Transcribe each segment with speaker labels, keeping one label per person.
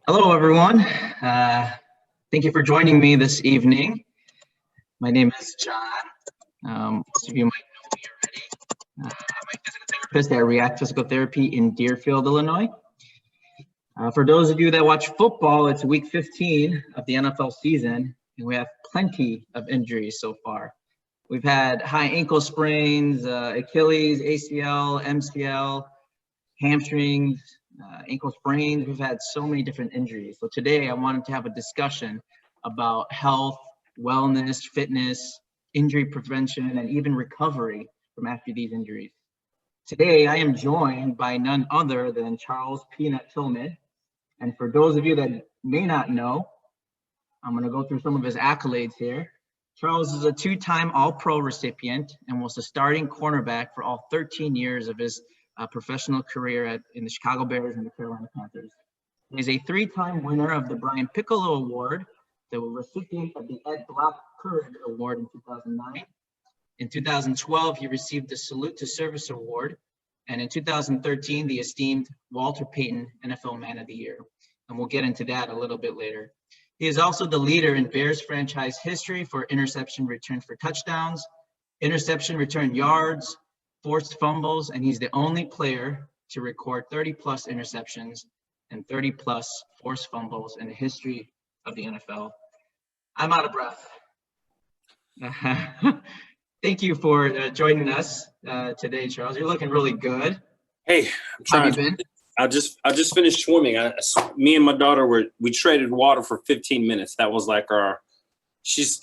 Speaker 1: Hello, everyone. Thank you for joining me this evening. My name is John. Most of you might know me already. I'm a physical therapist at React Physical Therapy in Deerfield, Illinois. For those of you that watch football, it's week 15 of the NFL season, and we have plenty of injuries so far. We've had high ankle sprains, Achilles, ACL, MCL, hamstrings, ankle sprains. We've had so many different injuries. So today I wanted to have a discussion about health, wellness, fitness, injury prevention, and even recovery from after these injuries. Today I am joined by none other than Charles Peanut Tillman. And for those of you that may not know, I'm going to go through some of his accolades here. Charles is a two-time All-Pro recipient and was the starting cornerback for all 13 years of his professional career in the Chicago Bears and the Carolina Panthers. He's a three-time winner of the Brian Piccolo Award, the recipient of the Ed Block Courage Award in 2009. In 2012, he received the Salute to Service Award, and in 2013, the esteemed Walter Payton NFL Man of the Year. And we'll get into that a little bit later. He is also the leader in Bears franchise history for interception return for touchdowns, interception return yards, forced fumbles, and he's the only player to record 30-plus interceptions and 30-plus forced fumbles in the history of the NFL. I'm out of breath. Thank you for joining us today, Charles. You're looking really good.
Speaker 2: Hey,
Speaker 1: How have you been?
Speaker 2: I just finished swimming. Me and my daughter we traded water for 15 minutes. That was like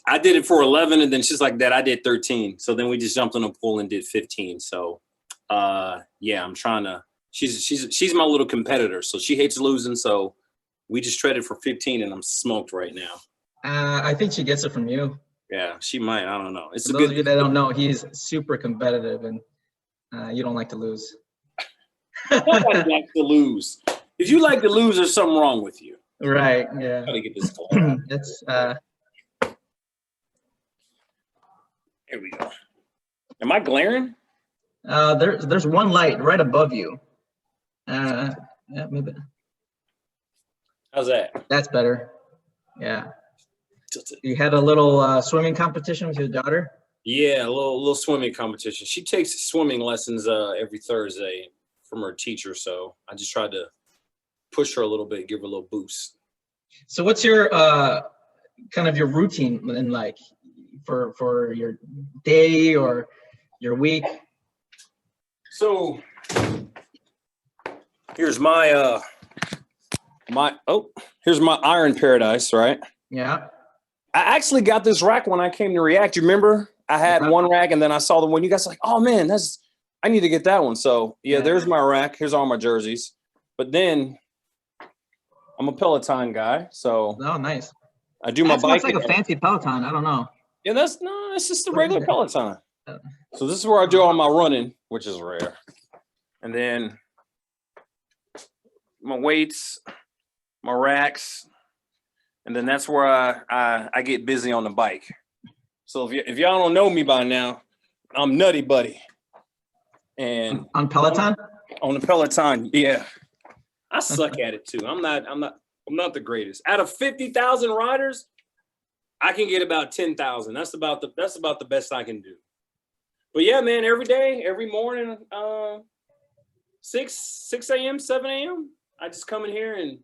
Speaker 2: I did it for 11, and then she's like, Dad, I did 13. So then we just jumped in the pool and did 15. So yeah, I'm trying to. She's my little competitor, so she hates losing. So we just traded for 15, and I'm smoked right now.
Speaker 1: I think she gets it from you.
Speaker 2: Yeah, she might. I don't know. It's
Speaker 1: for those of you that don't know, he's super competitive, and you don't like to lose.
Speaker 2: Nobody likes to lose. If you like to lose, there's something wrong with you.
Speaker 1: Right. Yeah.
Speaker 2: Gotta get this
Speaker 1: That's
Speaker 2: Here we go. Am I glaring?
Speaker 1: There's one light right above you. Yeah, maybe.
Speaker 2: How's that?
Speaker 1: That's better. Yeah. You had a little swimming competition with your daughter?
Speaker 2: Yeah, a little swimming competition. She takes swimming lessons every Thursday from her teacher, so I just tried to push her a little bit, give her a little boost.
Speaker 1: So what's your kind of your routine in like for your day or your week?
Speaker 2: So here's my here's my iron paradise, right?
Speaker 1: Yeah.
Speaker 2: I actually got this rack when I came to React. You remember? I had one rack, and then I saw the one. You guys were like, oh man, I need to get that one. So yeah, there's my rack. Here's all my jerseys. But then I'm a Peloton guy, so
Speaker 1: nice.
Speaker 2: I do my bike.
Speaker 1: Looks like a fancy Peloton. I don't know.
Speaker 2: Yeah, it's just a regular Peloton. So this is where I do all my running, which is rare. And then my weights, my racks, and then that's where I get busy on the bike. So if y'all don't know me by now, I'm Nutty Buddy. And
Speaker 1: on Peloton?
Speaker 2: On the Peloton, yeah. I suck at it too. I'm not the greatest. Out of 50,000 riders, I can get about 10,000. That's about the best I can do. But yeah, man, every day, every morning, 6 a.m., 7 a.m., I just come in here and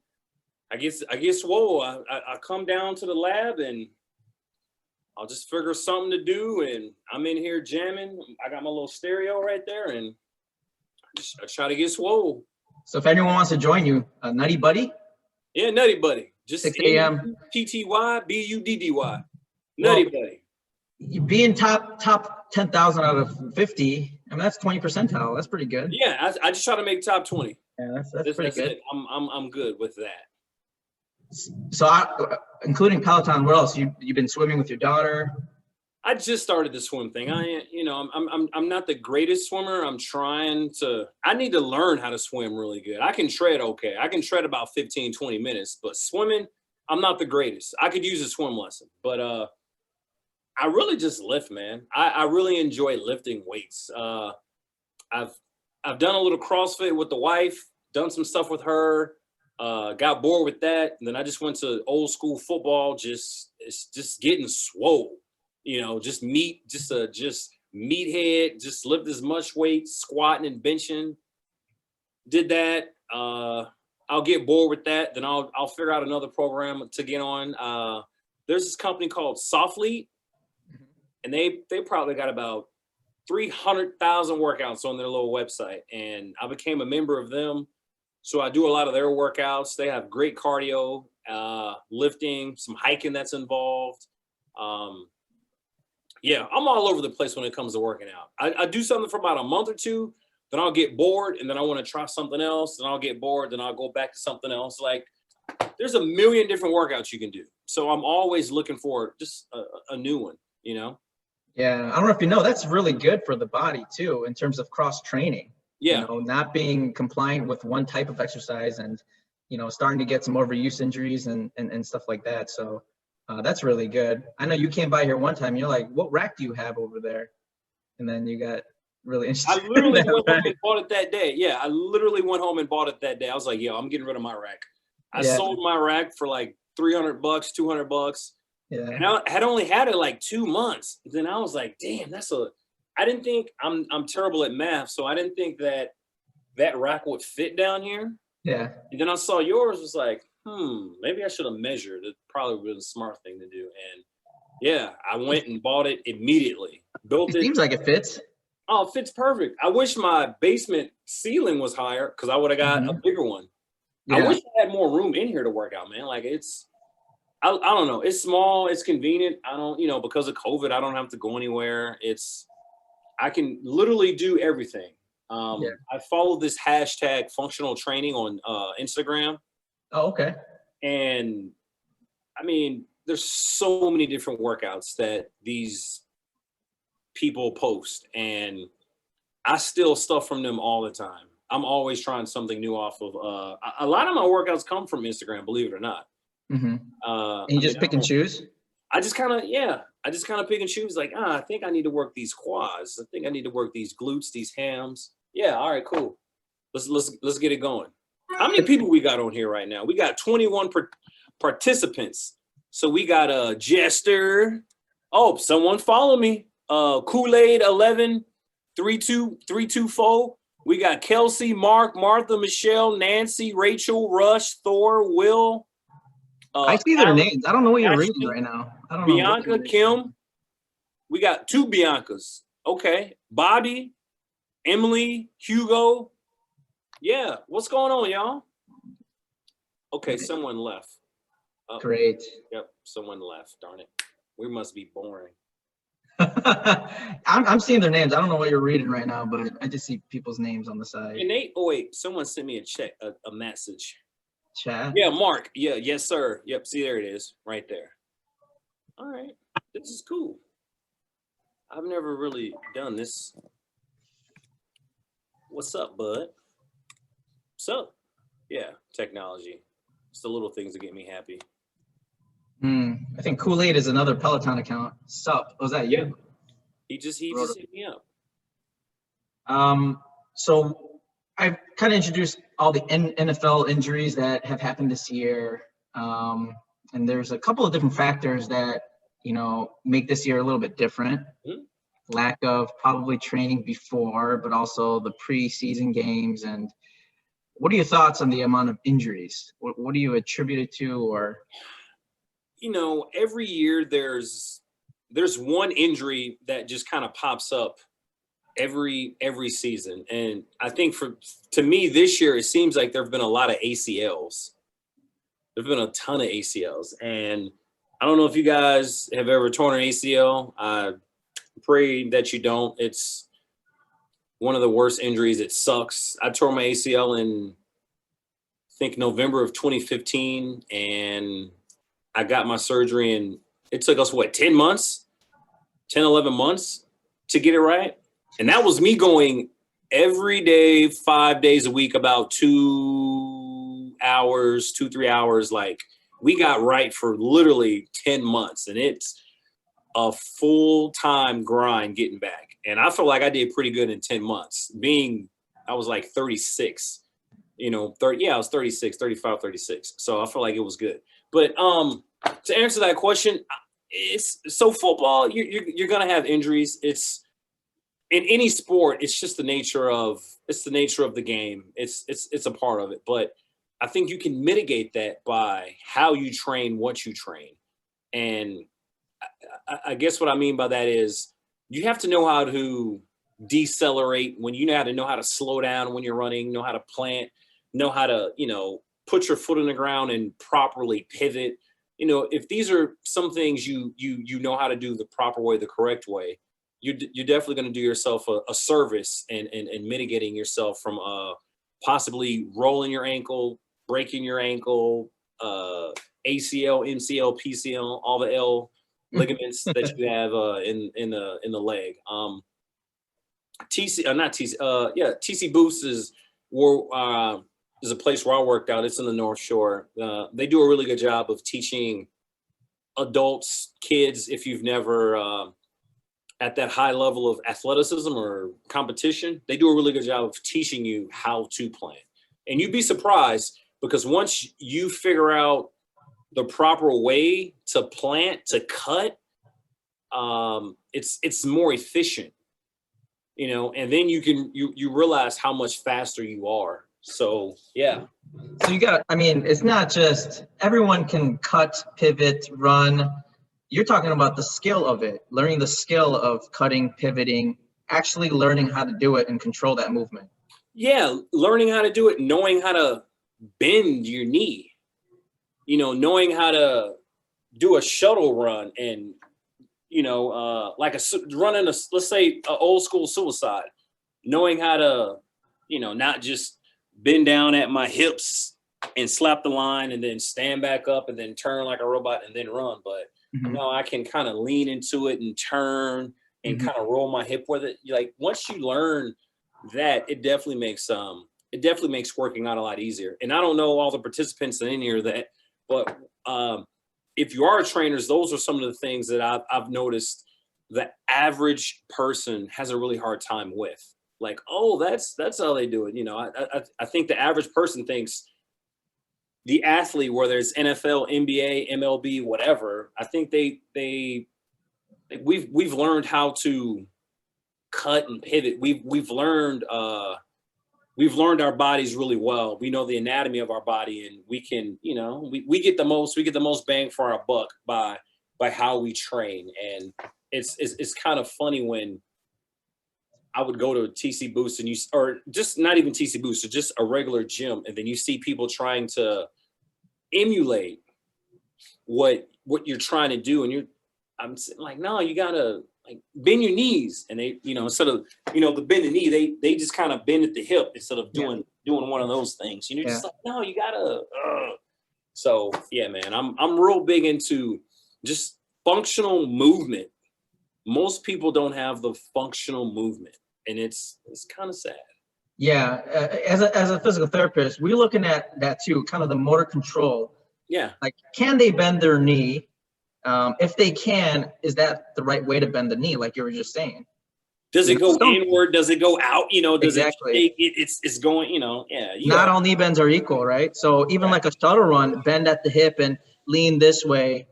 Speaker 2: I get swole. I come down to the lab and I'll just figure something to do, and I'm in here jamming. I got my little stereo right there, and I try to get swole.
Speaker 1: So if anyone wants to join you, Nutty Buddy?
Speaker 2: Yeah, Nutty Buddy. Just
Speaker 1: 6 a.m.
Speaker 2: PTY BUDDY. Nutty Buddy.
Speaker 1: You being top 10,000 out of 50. I mean, that's 20 percentile. That's pretty good.
Speaker 2: Yeah, I just try to make top 20.
Speaker 1: Yeah, that's pretty good.
Speaker 2: It. I'm good with that.
Speaker 1: So, including Peloton, what else? You've been swimming with your daughter?
Speaker 2: I just started the swim thing. I'm not the greatest swimmer. I need to learn how to swim really good. I can tread okay. I can tread about 15, 20 minutes, but swimming, I'm not the greatest. I could use a swim lesson, but I really just lift, man. I really enjoy lifting weights. I've done a little CrossFit with the wife, done some stuff with her. Got bored with that. And then I just went to old school football. It's just getting swole, just meathead, just lift as much weight, squatting and benching. Did that. I'll get bored with that. Then I'll figure out another program to get on. There's this company called Softlete, and they probably got about 300,000 workouts on their little website. And I became a member of them. So I do a lot of their workouts. They have great cardio, lifting, some hiking that's involved. Yeah, I'm all over the place when it comes to working out. I do something for about a month or two, then I'll get bored, and then I want to try something else, then I'll get bored, then I'll go back to something else. Like, there's a million different workouts you can do. So I'm always looking for just a new one,
Speaker 1: Yeah, I don't know if you know, that's really good for the body too, in terms of cross training.
Speaker 2: Yeah.
Speaker 1: Not being compliant with one type of exercise and, starting to get some overuse injuries and stuff like that. So that's really good. I know you came by here one time, you're like, what rack do you have over there? And then you got really interested.
Speaker 2: I literally went home and bought it that day. Yeah, I literally went home and bought it that day. I was like, yo, I'm getting rid of my rack. I sold my rack for like $300, $200.
Speaker 1: Yeah.
Speaker 2: And I had only had it like 2 months. Then I was like, damn, I didn't think I'm terrible at math. So I didn't think that rack would fit down here.
Speaker 1: Yeah.
Speaker 2: And then I saw yours, was like, maybe I should have measured. It probably would have been a smart thing to do. And yeah, I went and bought it immediately. Built it.
Speaker 1: Seems like it fits.
Speaker 2: Oh, it fits perfect. I wish my basement ceiling was higher because I would have got a bigger one. Yeah. I wish I had more room in here to work out, man. Like I don't know. It's small. It's convenient. I don't, because of COVID, I don't have to go anywhere. I can literally do everything. I follow this hashtag functional training on Instagram.
Speaker 1: Oh, okay.
Speaker 2: And I mean, there's so many different workouts that these people post, and I steal stuff from them all the time. I'm always trying something new off of, a lot of my workouts come from Instagram, believe it or not.
Speaker 1: Mm-hmm. And you just pick and choose?
Speaker 2: I just kind of pick and choose. Like, I think I need to work these quads. I think I need to work these glutes, these hams. Yeah, all right, cool. Let's get it going. How many people we got on here right now? We got 21 participants. So we got Jester. Oh, someone follow me. Kool-Aid 11 324. We got Kelsey, Mark, Martha, Michelle, Nancy, Rachel, Rush, Thor, Will.
Speaker 1: I see their names. I don't know what you're reading right now. I don't know.
Speaker 2: Bianca, Kim. We got 2 Biancas. Okay. Bobby, Emily, Hugo. Yeah. What's going on, y'all? Okay. Someone left.
Speaker 1: Great.
Speaker 2: Yep. Someone left. Darn it. We must be boring.
Speaker 1: I'm seeing their names. I don't know what you're reading right now, but I just see people's names on the side.
Speaker 2: And wait, someone sent me a message.
Speaker 1: Chat?
Speaker 2: Yeah, Mark. Yeah, yes, sir. Yep, see, there it is, right there. All right, this is cool. I've never really done this. What's up, bud? What's up? Yeah, technology. It's the little things that get me happy.
Speaker 1: I think Kool-Aid is another Peloton account. Sup? Was that you?
Speaker 2: He just hit me up.
Speaker 1: So I've kind of introduced all the NFL injuries that have happened this year. And there's a couple of different factors that, make this year a little bit different. Mm-hmm. Lack of probably training before, but also the preseason games. And what are your thoughts on the amount of injuries? What do you attribute it to, or?
Speaker 2: Every year there's one injury that just kind of pops up every season. And I think to me this year, it seems like there've been a lot of ACLs. There've been a ton of ACLs. And I don't know if you guys have ever torn an ACL. I pray that you don't. It's one of the worst injuries. It sucks. I tore my ACL in, I think, November of 2015, and I got my surgery, and it took us, 10 months, 10, 11 months to get it right. And that was me going every day, 5 days a week, about 2 hours, 3 hours. Like, we got right for literally 10 months, and it's a full-time grind getting back. And I feel like I did pretty good in 10 months, I was like 36. I was 36, 35, 36. So I feel like it was good. But to answer that question, it's so football, you're gonna have injuries. It's in any sport, it's just the nature of the game. It's a part of it. But I think you can mitigate that by how you train, what you train. And I guess what I mean by that is you have to know how to decelerate when you know how to slow down when you're running, know how to plant, know how to, put your foot on the ground and properly pivot. If these are some things you know how to do the proper way, the correct way, you're definitely going to do yourself a service and mitigating yourself from possibly rolling your ankle, breaking your ankle, ACL, MCL, PCL, all the L ligaments that you have in the leg. TC Boost is a place where I worked out. It's in the North Shore. They do a really good job of teaching adults, kids, if you've never at that high level of athleticism or competition, they do a really good job of teaching you how to plant. And you'd be surprised because once you figure out the proper way to plant, to cut, it's more efficient, and then you realize how much faster you are. So, yeah.
Speaker 1: So it's not just everyone can cut, pivot, run. You're talking about the skill of it, learning the skill of cutting, pivoting, actually learning how to do it and control that movement.
Speaker 2: Yeah, learning how to do it, knowing how to bend your knee, knowing how to do a shuttle run and, running let's say an old school suicide, knowing how to, not just bend down at my hips and slap the line and then stand back up and then turn like a robot and then run. But no, I can kind of lean into it and turn and kind of roll my hip with it. Like once you learn that, it definitely makes working out a lot easier. And I don't know all the participants in here but if you are trainers, those are some of the things that I've noticed the average person has a really hard time with. Like, oh, that's how they do it. I think the average person thinks the athlete, whether it's NFL, NBA, MLB, whatever, I think we've learned how to cut and pivot. We've learned our bodies really well. We know the anatomy of our body, and we can, we get the most bang for our buck by how we train. And it's kind of funny when I would go to TC Boost or just not even TC Boost, or just a regular gym, and then you see people trying to emulate what you're trying to do, and I'm like, no, you gotta like bend your knees, and they, instead of the bend the knee, they just kind of bend at the hip instead of doing one of those things. Just like, no, you gotta. So yeah, man, I'm real big into just functional movement. Most people don't have the functional movement, and it's kind of sad.
Speaker 1: Yeah, as a physical therapist, we're looking at that too, kind of the motor control.
Speaker 2: Yeah.
Speaker 1: Like, can they bend their knee? If they can, is that the right way to bend the knee? Like you were just saying.
Speaker 2: Does it go inward? Does it go out? Does
Speaker 1: exactly.
Speaker 2: It's going, yeah.
Speaker 1: Not all knee bends are equal, right? So even like a shuttle run, bend at the hip and lean this way.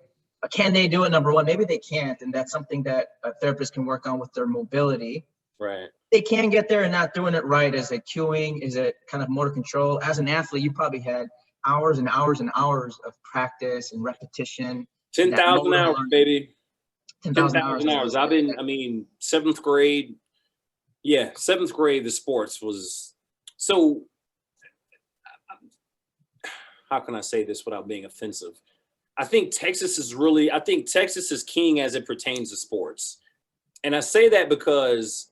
Speaker 1: Can they do it? Number one, maybe they can't. And that's something that a therapist can work on with their mobility.
Speaker 2: Right.
Speaker 1: They can get there and not doing it right. Is it cueing? Is it kind of motor control? As an athlete, you probably had hours and hours and hours of practice and repetition.
Speaker 2: 10,000 hours, baby.
Speaker 1: 10,000
Speaker 2: hours. I've been, seventh grade. Yeah, seventh grade, the sports was so. How can I say this without being offensive? I think Texas is king as it pertains to sports. And I say that because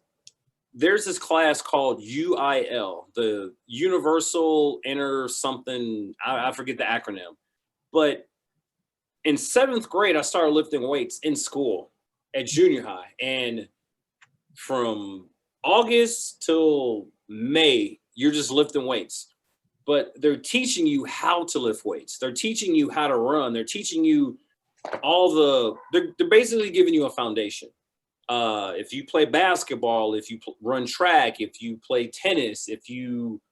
Speaker 2: there's this class called UIL, the Universal Inter something, I forget the acronym. But in seventh grade, I started lifting weights in school at junior high. And from August till May, you're just lifting weights. But they're teaching you how to lift weights. They're teaching you how to run. They're teaching you they're basically giving you a foundation. If you play basketball, if you run track, if you play tennis, if you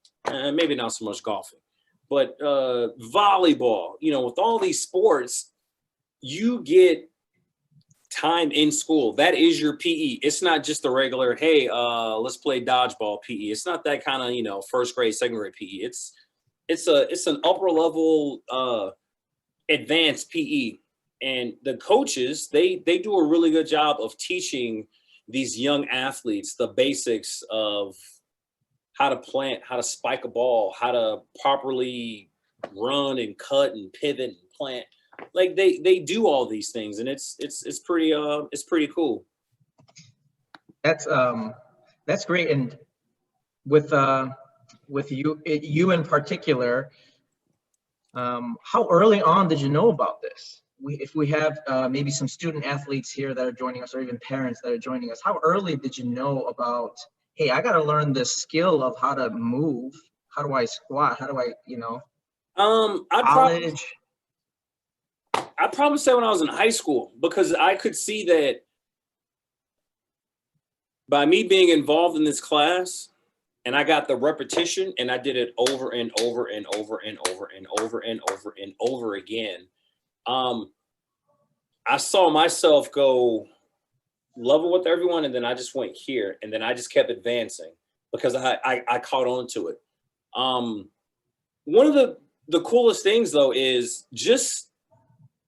Speaker 2: maybe not so much golfing, but volleyball, with all these sports, you get time in school. That is your PE. It's not just a regular, hey, let's play dodgeball PE. It's not that kind of, first grade, second grade PE. It's an upper level advanced PE. And the coaches, they do a really good job of teaching these young athletes the basics of how to plant, how to spike a ball, how to properly run and cut and pivot and plant. Like they do all these things, and it's pretty cool.
Speaker 1: That's great. And with you in particular, how early on did you know about this? If we have maybe some student athletes here that are joining us, or even parents that are joining us, how early did you know about, hey, I got to learn this skill of how to move? How do I squat? How do I, college?
Speaker 2: I'd probably say when I was in high school, because I could see that by me being involved in this class, and I got the repetition, and I did it over and over and over and over and over and over and over again. I saw myself go level with everyone, and then I just went here, and then I just kept advancing because I caught on to it. One of the coolest things though is just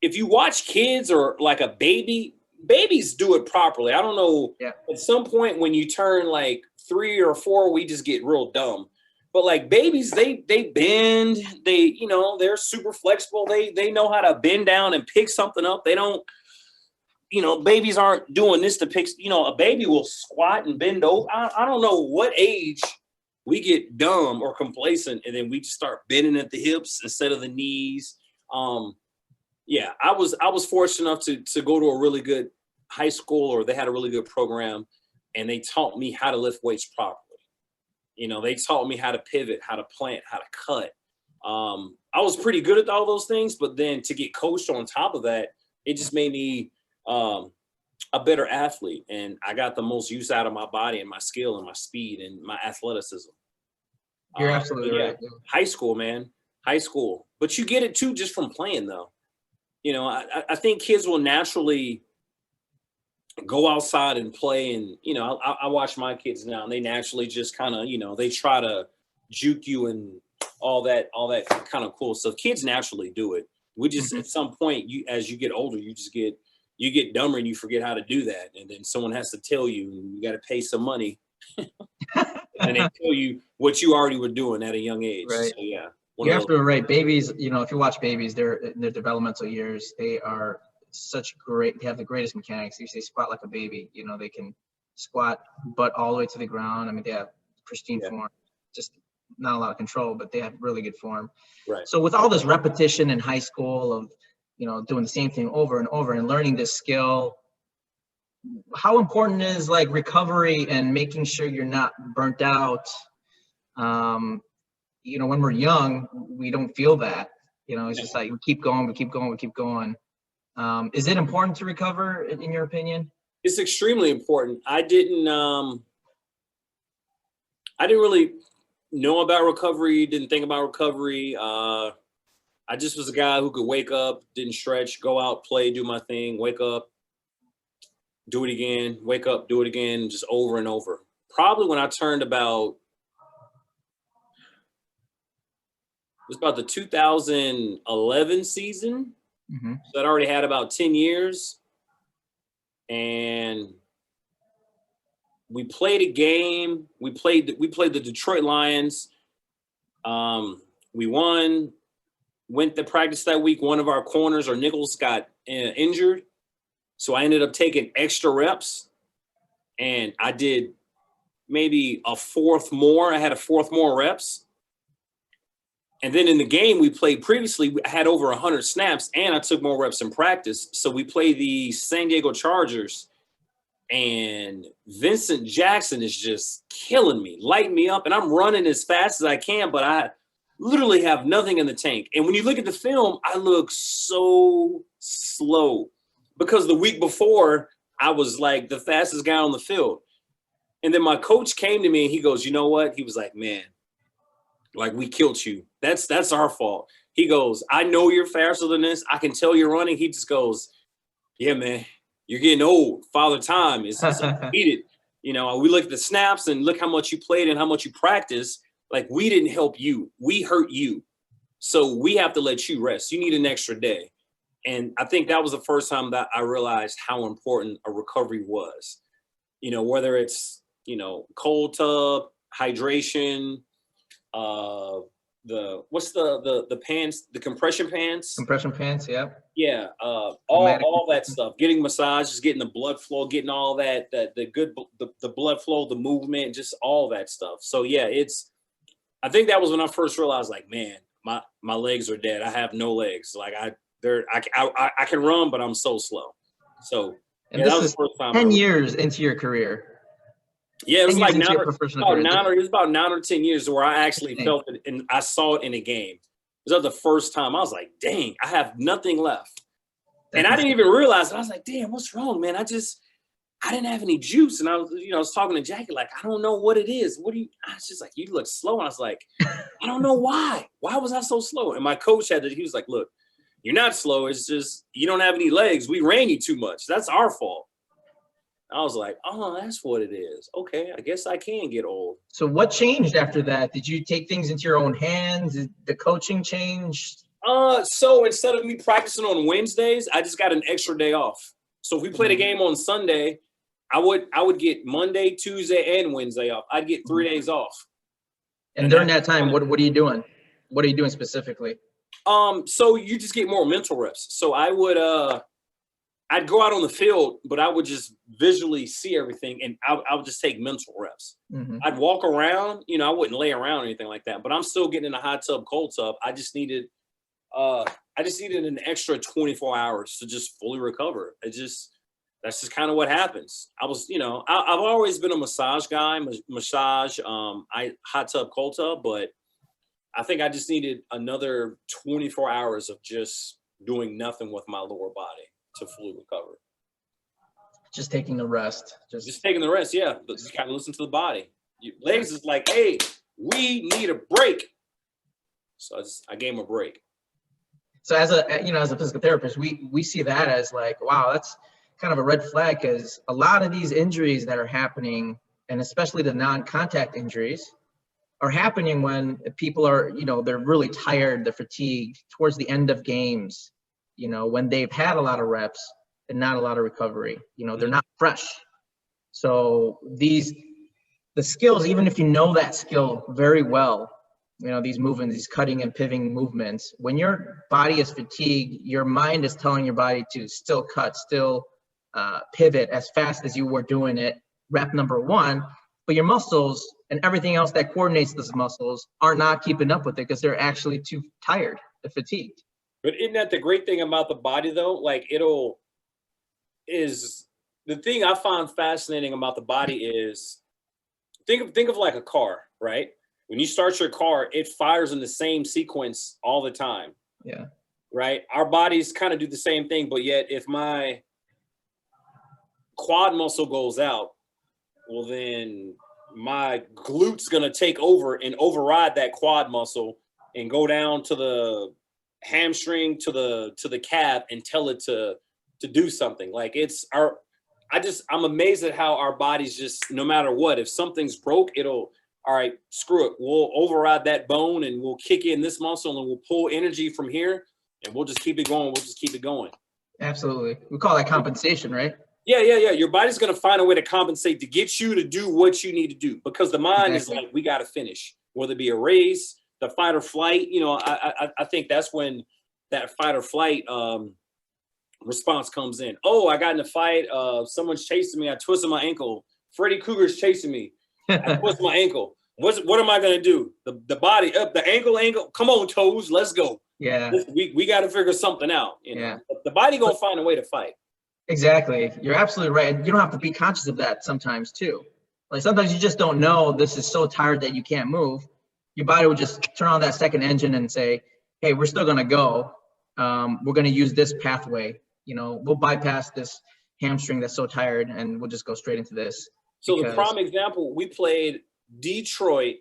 Speaker 2: if you watch kids or like a baby, babies do it properly. I don't know.
Speaker 1: Yeah.
Speaker 2: At some point when you turn like 3 or 4, we just get real dumb. But like babies, they bend, they're super flexible. They know how to bend down and pick something up. They don't, babies aren't doing this to pick, a baby will squat and bend over. I don't know what age we get dumb or complacent, and then we just start bending at the hips instead of the knees. Yeah, I was fortunate enough to go to a really good high school, or they had a really good program, and they taught me how to lift weights properly. They taught me how to pivot, how to plant, how to cut. I was pretty good at all those things, but then to get coached on top of that, it just made me a better athlete, and I got the most use out of my body and my skill and my speed and my athleticism.
Speaker 1: You're absolutely right.
Speaker 2: High school, man, high school. But you get it too just from playing, though. I think kids will naturally go outside and play, and I watch my kids now, and they naturally just kind of they try to juke you and all that kind of cool stuff. Kids naturally do it. We just at some point, as you get older, you get dumber and you forget how to do that, and then someone has to tell you, and you got to pay some money, and they tell you what you already were doing at a young age.
Speaker 1: Right.
Speaker 2: So, yeah.
Speaker 1: You're absolutely right. Babies, if you watch babies, they're in their developmental years, they are they have the greatest mechanics. They squat like a baby. They can squat butt all the way to the ground. I mean, they have pristine form, just not a lot of control, but they have really good form.
Speaker 2: Right.
Speaker 1: So with all this repetition in high school of, doing the same thing over and over and learning this skill, how important is like recovery and making sure you're not burnt out? When we're young, we don't feel that. It's just like we keep going. Is it important to recover, in your opinion?
Speaker 2: It's extremely important. I didn't really know about recovery, didn't think about recovery. I just was a guy who could wake up, didn't stretch, go out, play, do my thing, wake up, do it again, wake up, do it again, just over and over. Probably when I turned it was about the 2011 season.
Speaker 1: Mm-hmm.
Speaker 2: So I'd already had about 10 years. And we played a game. We played the Detroit Lions. We won. Went to practice that week. One of our corners or nickels got injured. So I ended up taking extra reps. And I did maybe a fourth more. I had a fourth more reps. And then in the game we played previously, I had over 100 snaps, and I took more reps in practice. So we played the San Diego Chargers, and Vincent Jackson is just killing me, lighting me up, and I'm running as fast as I can, but I literally have nothing in the tank. And when you look at the film, I look so slow because the week before I was like the fastest guy on the field. And then my coach came to me and he goes, you know what? He was like, man, Like, we killed you. That's our fault. He goes, I know you're faster than this. I can tell you're running. He just goes, yeah, man, you're getting old. Father Time is undefeated. You know, we look at the snaps and look how much you played and how much you practiced. Like, we didn't help you. We hurt you. So we have to let you rest. You need an extra day. And I think that was the first time that I realized how important a recovery was. You know, whether it's, you know, cold tub, hydration, the pants, the compression pants.
Speaker 1: Compression pants, yeah.
Speaker 2: Yeah, all that stuff. Getting massages, getting the blood flow, getting all that, the blood flow, the movement, just all that stuff. So yeah, I think that was when I first realized, like, man, my legs are dead. I have no legs. Like, I can run, but I'm so slow. So
Speaker 1: And
Speaker 2: yeah, that was
Speaker 1: this
Speaker 2: the first time.
Speaker 1: is 10 years into your career.
Speaker 2: Yeah, it was like
Speaker 1: it
Speaker 2: was about 9 or 10 years where I actually felt it and I saw it in a game. It was the first time I was like, dang, I have nothing left. And I didn't even realize it. I was like, damn, what's wrong, man? I didn't have any juice. And I was talking to Jackie, like, I don't know what it is. I was just like, you look slow. And I was like, I don't know why. Why was I so slow? And my coach he was like, look, you're not slow. It's just, you don't have any legs. We ran you too much. That's our fault. I was like, oh, that's what it is. Okay, I guess I can get old.
Speaker 1: So what changed after that? Did you take things into your own hands? Did the coaching change?
Speaker 2: So instead of me practicing on Wednesdays, I just got an extra day off. So if we played a game on Sunday, I would get Monday, Tuesday, and Wednesday off. I'd get 3 days off.
Speaker 1: And during that time, what are you doing? What are you doing specifically?
Speaker 2: So you just get more mental reps. So I'd go out on the field, but I would just visually see everything, and I would just take mental reps.
Speaker 1: Mm-hmm.
Speaker 2: I'd walk around, I wouldn't lay around or anything like that, but I'm still getting in a hot tub, cold tub. I just needed an extra 24 hours to just fully recover. That's just kind of what happens. I was, I've always been a massage guy, hot tub, cold tub, but I think I just needed another 24 hours of just doing nothing with my lower body to fully recover.
Speaker 1: Just taking the rest.
Speaker 2: Just taking the rest, yeah. But just kind of listen to the body. Legs is like, hey, we need a break. So I gave him a break.
Speaker 1: So as a physical therapist, we see that as like, wow, that's kind of a red flag, because a lot of these injuries that are happening, and especially the non-contact injuries, are happening when people are, they're really tired, they're fatigued towards the end of games, when they've had a lot of reps and not a lot of recovery, they're not fresh. So the skills, even if you know that skill very well, these movements, these cutting and pivoting movements, when your body is fatigued, your mind is telling your body to still cut, still pivot as fast as you were doing it, rep number one, but your muscles and everything else that coordinates those muscles are not keeping up with it because they're actually too tired, they're fatigued.
Speaker 2: But isn't that the great thing about the body, though? Like, the thing I find fascinating about the body is, think of like a car, right? When you start your car, it fires in the same sequence all the time.
Speaker 1: Yeah.
Speaker 2: Right? Our bodies kind of do the same thing, but yet if my quad muscle goes out, well, then my glute's gonna take over and override that quad muscle and go down to the hamstring, to the calf, and tell it to do something. Like, I'm amazed at how our bodies just, no matter what, if something's broke, all right, screw it. We'll override that bone and we'll kick in this muscle and we'll pull energy from here and we'll just keep it going. We'll just keep it going.
Speaker 1: Absolutely. We call that compensation, right?
Speaker 2: Yeah. Your body's going to find a way to compensate to get you to do what you need to do, because the mind is like, we got to finish, whether it be a race, the fight or flight. I think that's when that fight or flight response comes in. Oh, I got in a fight. Someone's chasing me. I twisted my ankle. Freddy Krueger's chasing me. I twisted my ankle. What am I going to do? The body up, the ankle. Come on, toes. Let's go.
Speaker 1: Yeah.
Speaker 2: We got to figure something out.
Speaker 1: Yeah.
Speaker 2: The body going to find a way to fight.
Speaker 1: Exactly. You're absolutely right. You don't have to be conscious of that sometimes too. Like, sometimes you just don't know this is so tired that you can't move. Your body will just turn on that second engine and say, hey, we're still going to go. We're going to use this pathway. We'll bypass this hamstring that's so tired and we'll just go straight into this.
Speaker 2: So the prime example, we played Detroit,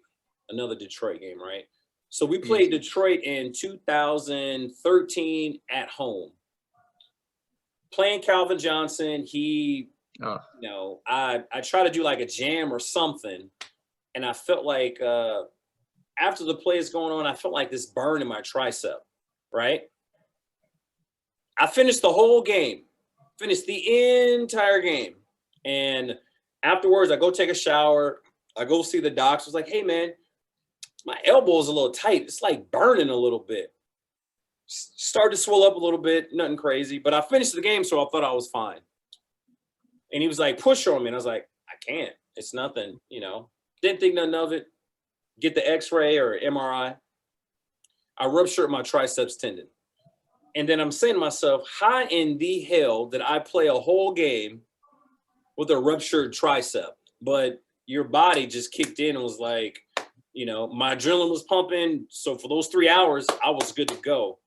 Speaker 2: another Detroit game, right? So we played Detroit in 2013 at home. Playing Calvin Johnson, I try to do like a jam or something, and I felt like after the play is going on, I felt like this burn in my tricep, right? I finished the whole game, finished the entire game, and afterwards I go take a shower. I go see the docs. I was like, hey man, my elbow is a little tight. It's like burning a little bit. Started to swell up a little bit, nothing crazy, but I finished the game, so I thought I was fine. And he was like, push on me. And I was like, I can't. It's nothing, Didn't think nothing of it. Get the x-ray or MRI. I ruptured my triceps tendon. And then I'm saying to myself, how in the hell did I play a whole game with a ruptured tricep? But your body just kicked in and was like, my adrenaline was pumping. So for those 3 hours, I was good to go.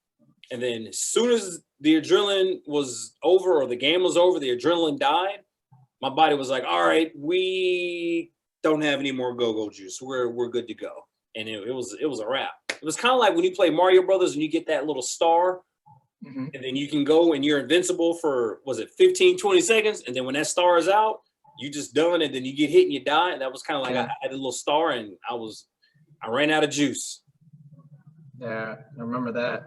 Speaker 2: And then as soon as the adrenaline was over or the game was over, the adrenaline died. My body was like, all right, we don't have any more go-go juice. We're good to go. And it was a wrap. It was kind of like when you play Mario Brothers and you get that little star, and then you can go and you're invincible for, 15, 20 seconds. And then when that star is out, you just done, and then you get hit and you die. And that was kind of like I had a little star and I ran out of juice.
Speaker 1: Yeah, I remember that.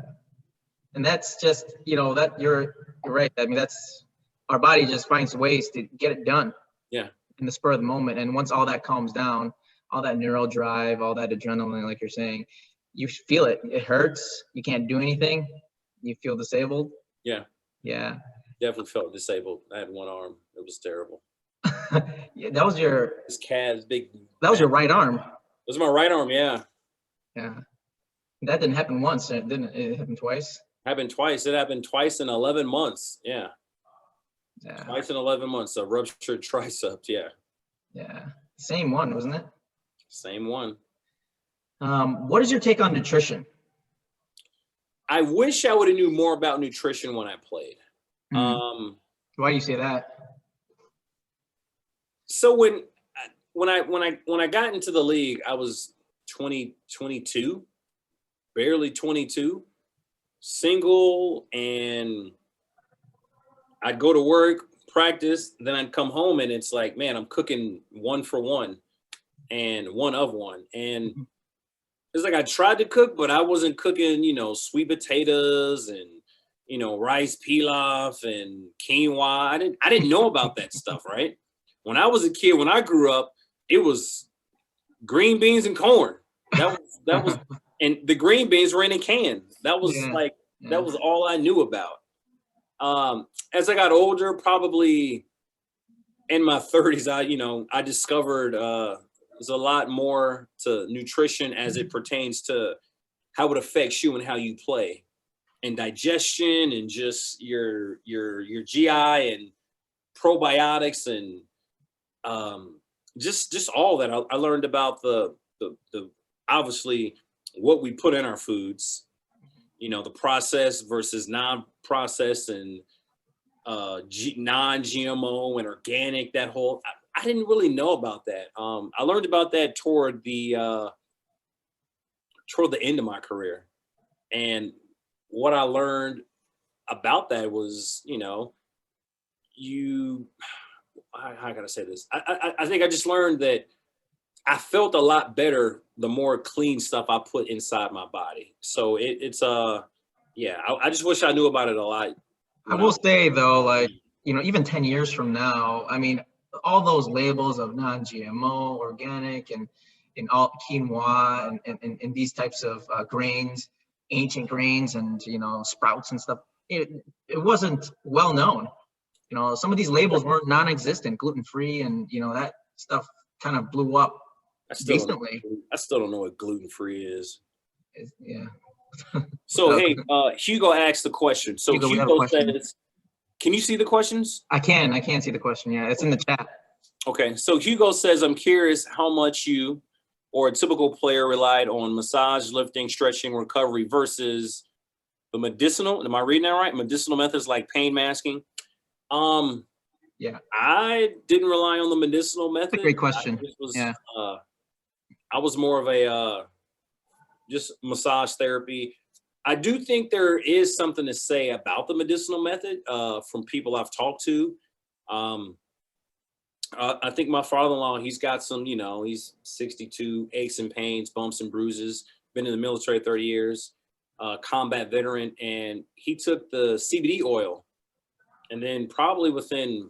Speaker 1: And that's just, that you're right. I mean, that's our body just finds ways to get it done.
Speaker 2: Yeah.
Speaker 1: In the spur of the moment. And once all that calms down, all that neural drive, all that adrenaline, like you're saying, you feel it. It hurts. You can't do anything. You feel disabled.
Speaker 2: Yeah.
Speaker 1: Yeah.
Speaker 2: Definitely felt disabled. I had one arm. It was terrible.
Speaker 1: Yeah, that was your.
Speaker 2: His calves, big.
Speaker 1: That was your right arm.
Speaker 2: It was my right arm. Yeah.
Speaker 1: Yeah. That didn't happen once, didn't it? It happened twice.
Speaker 2: Happened twice. It happened twice in 11 months. Yeah.
Speaker 1: Yeah.
Speaker 2: Twice in 11 months. A ruptured tricep. Yeah.
Speaker 1: Yeah. Same one, wasn't it?
Speaker 2: Same one.
Speaker 1: What is your take on nutrition?
Speaker 2: I wish I would have knew more about nutrition when I played.
Speaker 1: Why do you say that?
Speaker 2: So when I got into the league, I was 22, barely 22, single, and I'd go to work, practice, then I'd come home and it's like, man, I'm cooking one for one and one of one. And it's like I tried to cook, but I wasn't cooking, sweet potatoes and, rice pilaf and quinoa. I didn't know about that stuff, right? When I was a kid, when I grew up, it was green beans and corn. That was, and the green beans were in a can. That was that was all I knew about. As I got older, probably in my 30s, I discovered there's a lot more to nutrition as it pertains to how it affects you and how you play, and digestion, and just your GI and probiotics, and just all that. I learned about the obviously what we put in our foods, the processed versus non-processed, and non-GMO and organic. That whole I didn't really know about that. I learned about that toward the end of my career, and what I learned about that was, how can I say this? I think I just learned that I felt a lot better the more clean stuff I put inside my body. So it's I just wish I knew about it a lot.
Speaker 1: I will say though, even 10 years from now, I mean, all those labels of non-GMO, organic, and all quinoa and these types of grains, ancient grains, and sprouts and stuff, it wasn't well known. Some of these labels weren't non-existent, gluten-free, and that stuff kind of blew up recently.
Speaker 2: I still don't know what gluten-free is.
Speaker 1: Yeah.
Speaker 2: So hey, Hugo asked the question. So Hugo says, can you see the questions?
Speaker 1: I can't see the question. Yeah, it's in the chat.
Speaker 2: Okay, so Hugo says, I'm curious how much you or a typical player relied on massage, lifting, stretching, recovery versus the medicinal. Am I reading that right? Medicinal methods like pain masking.
Speaker 1: Yeah.
Speaker 2: I didn't rely on the medicinal method.
Speaker 1: That's a great question.
Speaker 2: I was more of a just massage therapy. I do think there is something to say about the medicinal method from people I've talked to. I think my father-in-law, he's got some, he's 62, aches and pains, bumps and bruises, been in the military 30 years, combat veteran, and he took the CBD oil. And then probably within,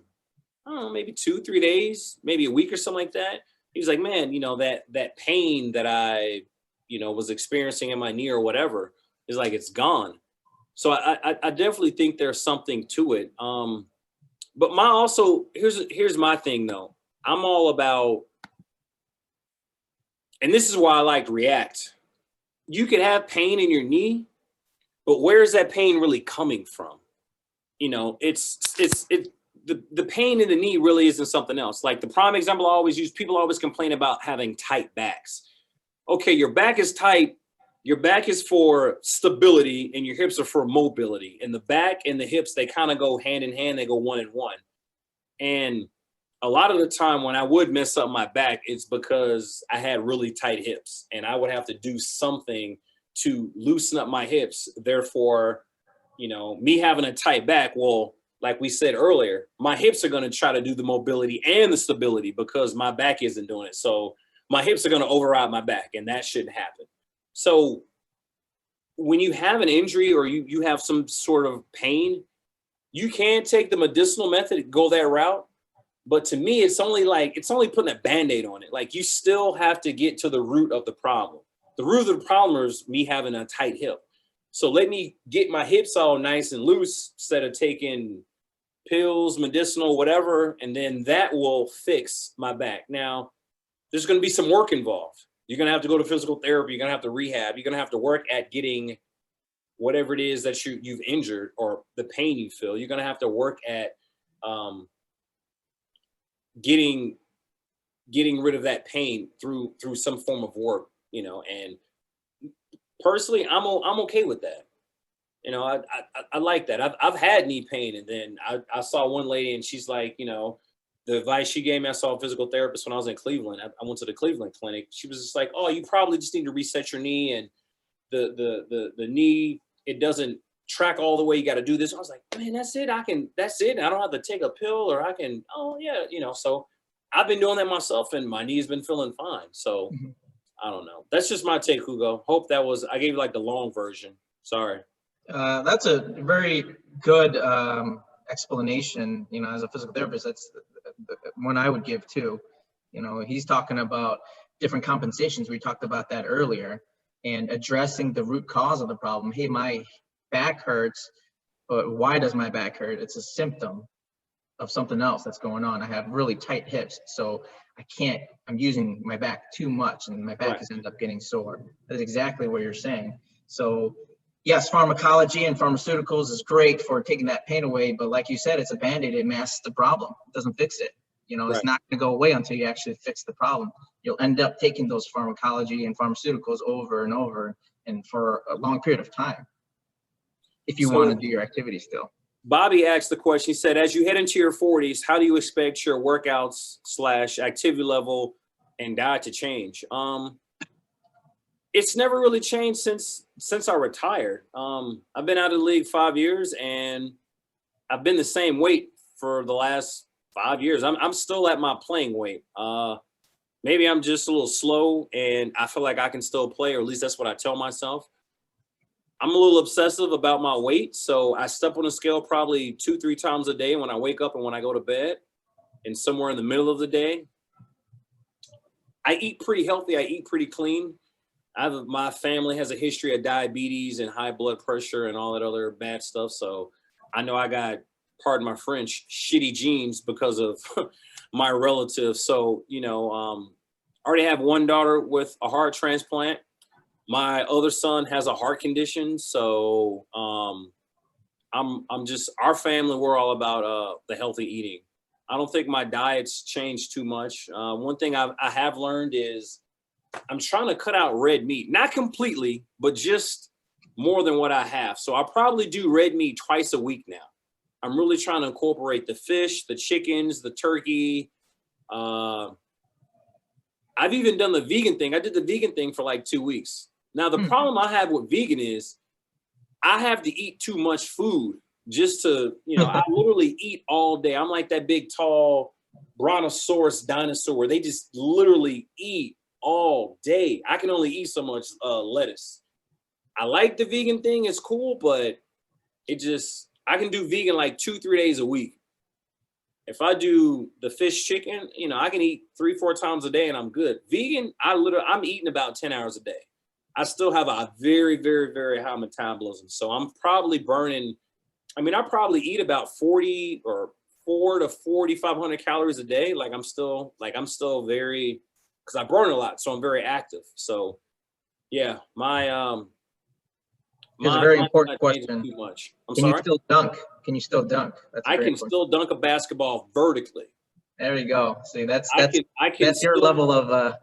Speaker 2: I don't know, maybe 2-3 days, maybe a week or something like that, he was like, man, that pain that I, was experiencing in my knee or whatever is like, it's gone. So I definitely think there's something to it. But here's my thing though. I'm all about, and this is why I like React. You could have pain in your knee, but where is that pain really coming from? The pain in the knee really isn't something else. Like the prime example I always use, people always complain about having tight backs. Okay, your back is tight. Your back is for stability and your hips are for mobility. And the back and the hips, they kind of go hand in hand. They go one in one. And a lot of the time when I would mess up my back, it's because I had really tight hips and I would have to do something to loosen up my hips. Therefore, me having a tight back, well, like we said earlier, my hips are going to try to do the mobility and the stability because my back isn't doing it. So my hips are going to override my back, and that shouldn't happen. So when you have an injury or you have some sort of pain, you can take the medicinal method, go that route. But to me, it's only putting a Band-Aid on it. Like you still have to get to the root of the problem. The root of the problem is me having a tight hip. So let me get my hips all nice and loose instead of taking pills, medicinal, whatever, and then that will fix my back. Now, there's going to be some work involved. You're going to have to go to physical therapy. You're going to have to rehab. You're going to have to work at getting whatever it is that you've injured or the pain you feel. You're going to have to work at getting rid of that pain through some form of work, and personally, I'm okay with that. I like that. I've had knee pain, and then I saw one lady, and she's like, the advice she gave me. I saw a physical therapist when I was in Cleveland. I went to the Cleveland clinic. She was just like, "Oh, you probably just need to reset your knee, and the knee, it doesn't track all the way. You got to do this." I was like, "Man, that's it. That's it. I don't have to take a pill, or I can. Oh yeah, So I've been doing that myself, and my knee's been feeling fine. So I don't know. That's just my take, Hugo. Hope I gave you like the long version. Sorry.
Speaker 1: That's a very good explanation. As a physical therapist, that's the one I would give too. He's talking about different compensations. We talked about that earlier, and addressing the root cause of the problem. Hey, my back hurts, but why does my back hurt? It's a symptom of something else that's going on. I have really tight hips, so I'm using my back too much, and my back has ended up getting sore. That's exactly what you're saying. So yes, pharmacology and pharmaceuticals is great for taking that pain away, but like you said, it's a Band-Aid. It masks the problem. It doesn't fix it. It's not going to go away until you actually fix the problem. You'll end up taking those pharmacology and pharmaceuticals over and over and for a long period of time if you want to do your activity still.
Speaker 2: Bobby asked the question. He said, as you head into your 40s, how do you expect your workouts / activity level and diet to change? It's never really changed since I retired. I've been out of the league 5 years, and I've been the same weight for the last 5 years. I'm still at my playing weight. Maybe I'm just a little slow, and I feel like I can still play, or at least that's what I tell myself. I'm a little obsessive about my weight, so I step on a scale probably 2-3 times a day when I wake up and when I go to bed, and somewhere in the middle of the day. I eat pretty healthy. I eat pretty clean. My family has a history of diabetes and high blood pressure and all that other bad stuff, so I know I got, pardon my French, shitty genes because of my relatives. So, I already have one daughter with a heart transplant. My other son has a heart condition. So I'm just, our family, we're all about the healthy eating. I don't think my diet's changed too much. One thing I have learned is I'm trying to cut out red meat, not completely, but just more than what I have. So I probably do red meat twice a week now. I'm really trying to incorporate the fish, the chickens, the turkey. I've even done the vegan thing. I did the vegan thing for like 2 weeks. Now, the problem I have with vegan is I have to eat too much food just to, I literally eat all day. I'm like that big, tall brontosaurus dinosaur where they just literally eat all day. I can only eat so much lettuce. I like the vegan thing. It's cool, but I can do vegan like 2-3 days a week. If I do the fish chicken, I can eat 3-4 times a day and I'm good. Vegan, I'm eating about 10 hours a day. I still have a very, very, very high metabolism. So I'm probably burning, I probably eat about 40 or 4 to 4,500 calories a day. I'm still very, because I burn a lot. So I'm very active. So yeah,
Speaker 1: Here's a very important question.
Speaker 2: Too much.
Speaker 1: Can you still dunk? Can you still dunk?
Speaker 2: I can still dunk a basketball vertically.
Speaker 1: There you go. See, that's
Speaker 2: that's
Speaker 1: your level of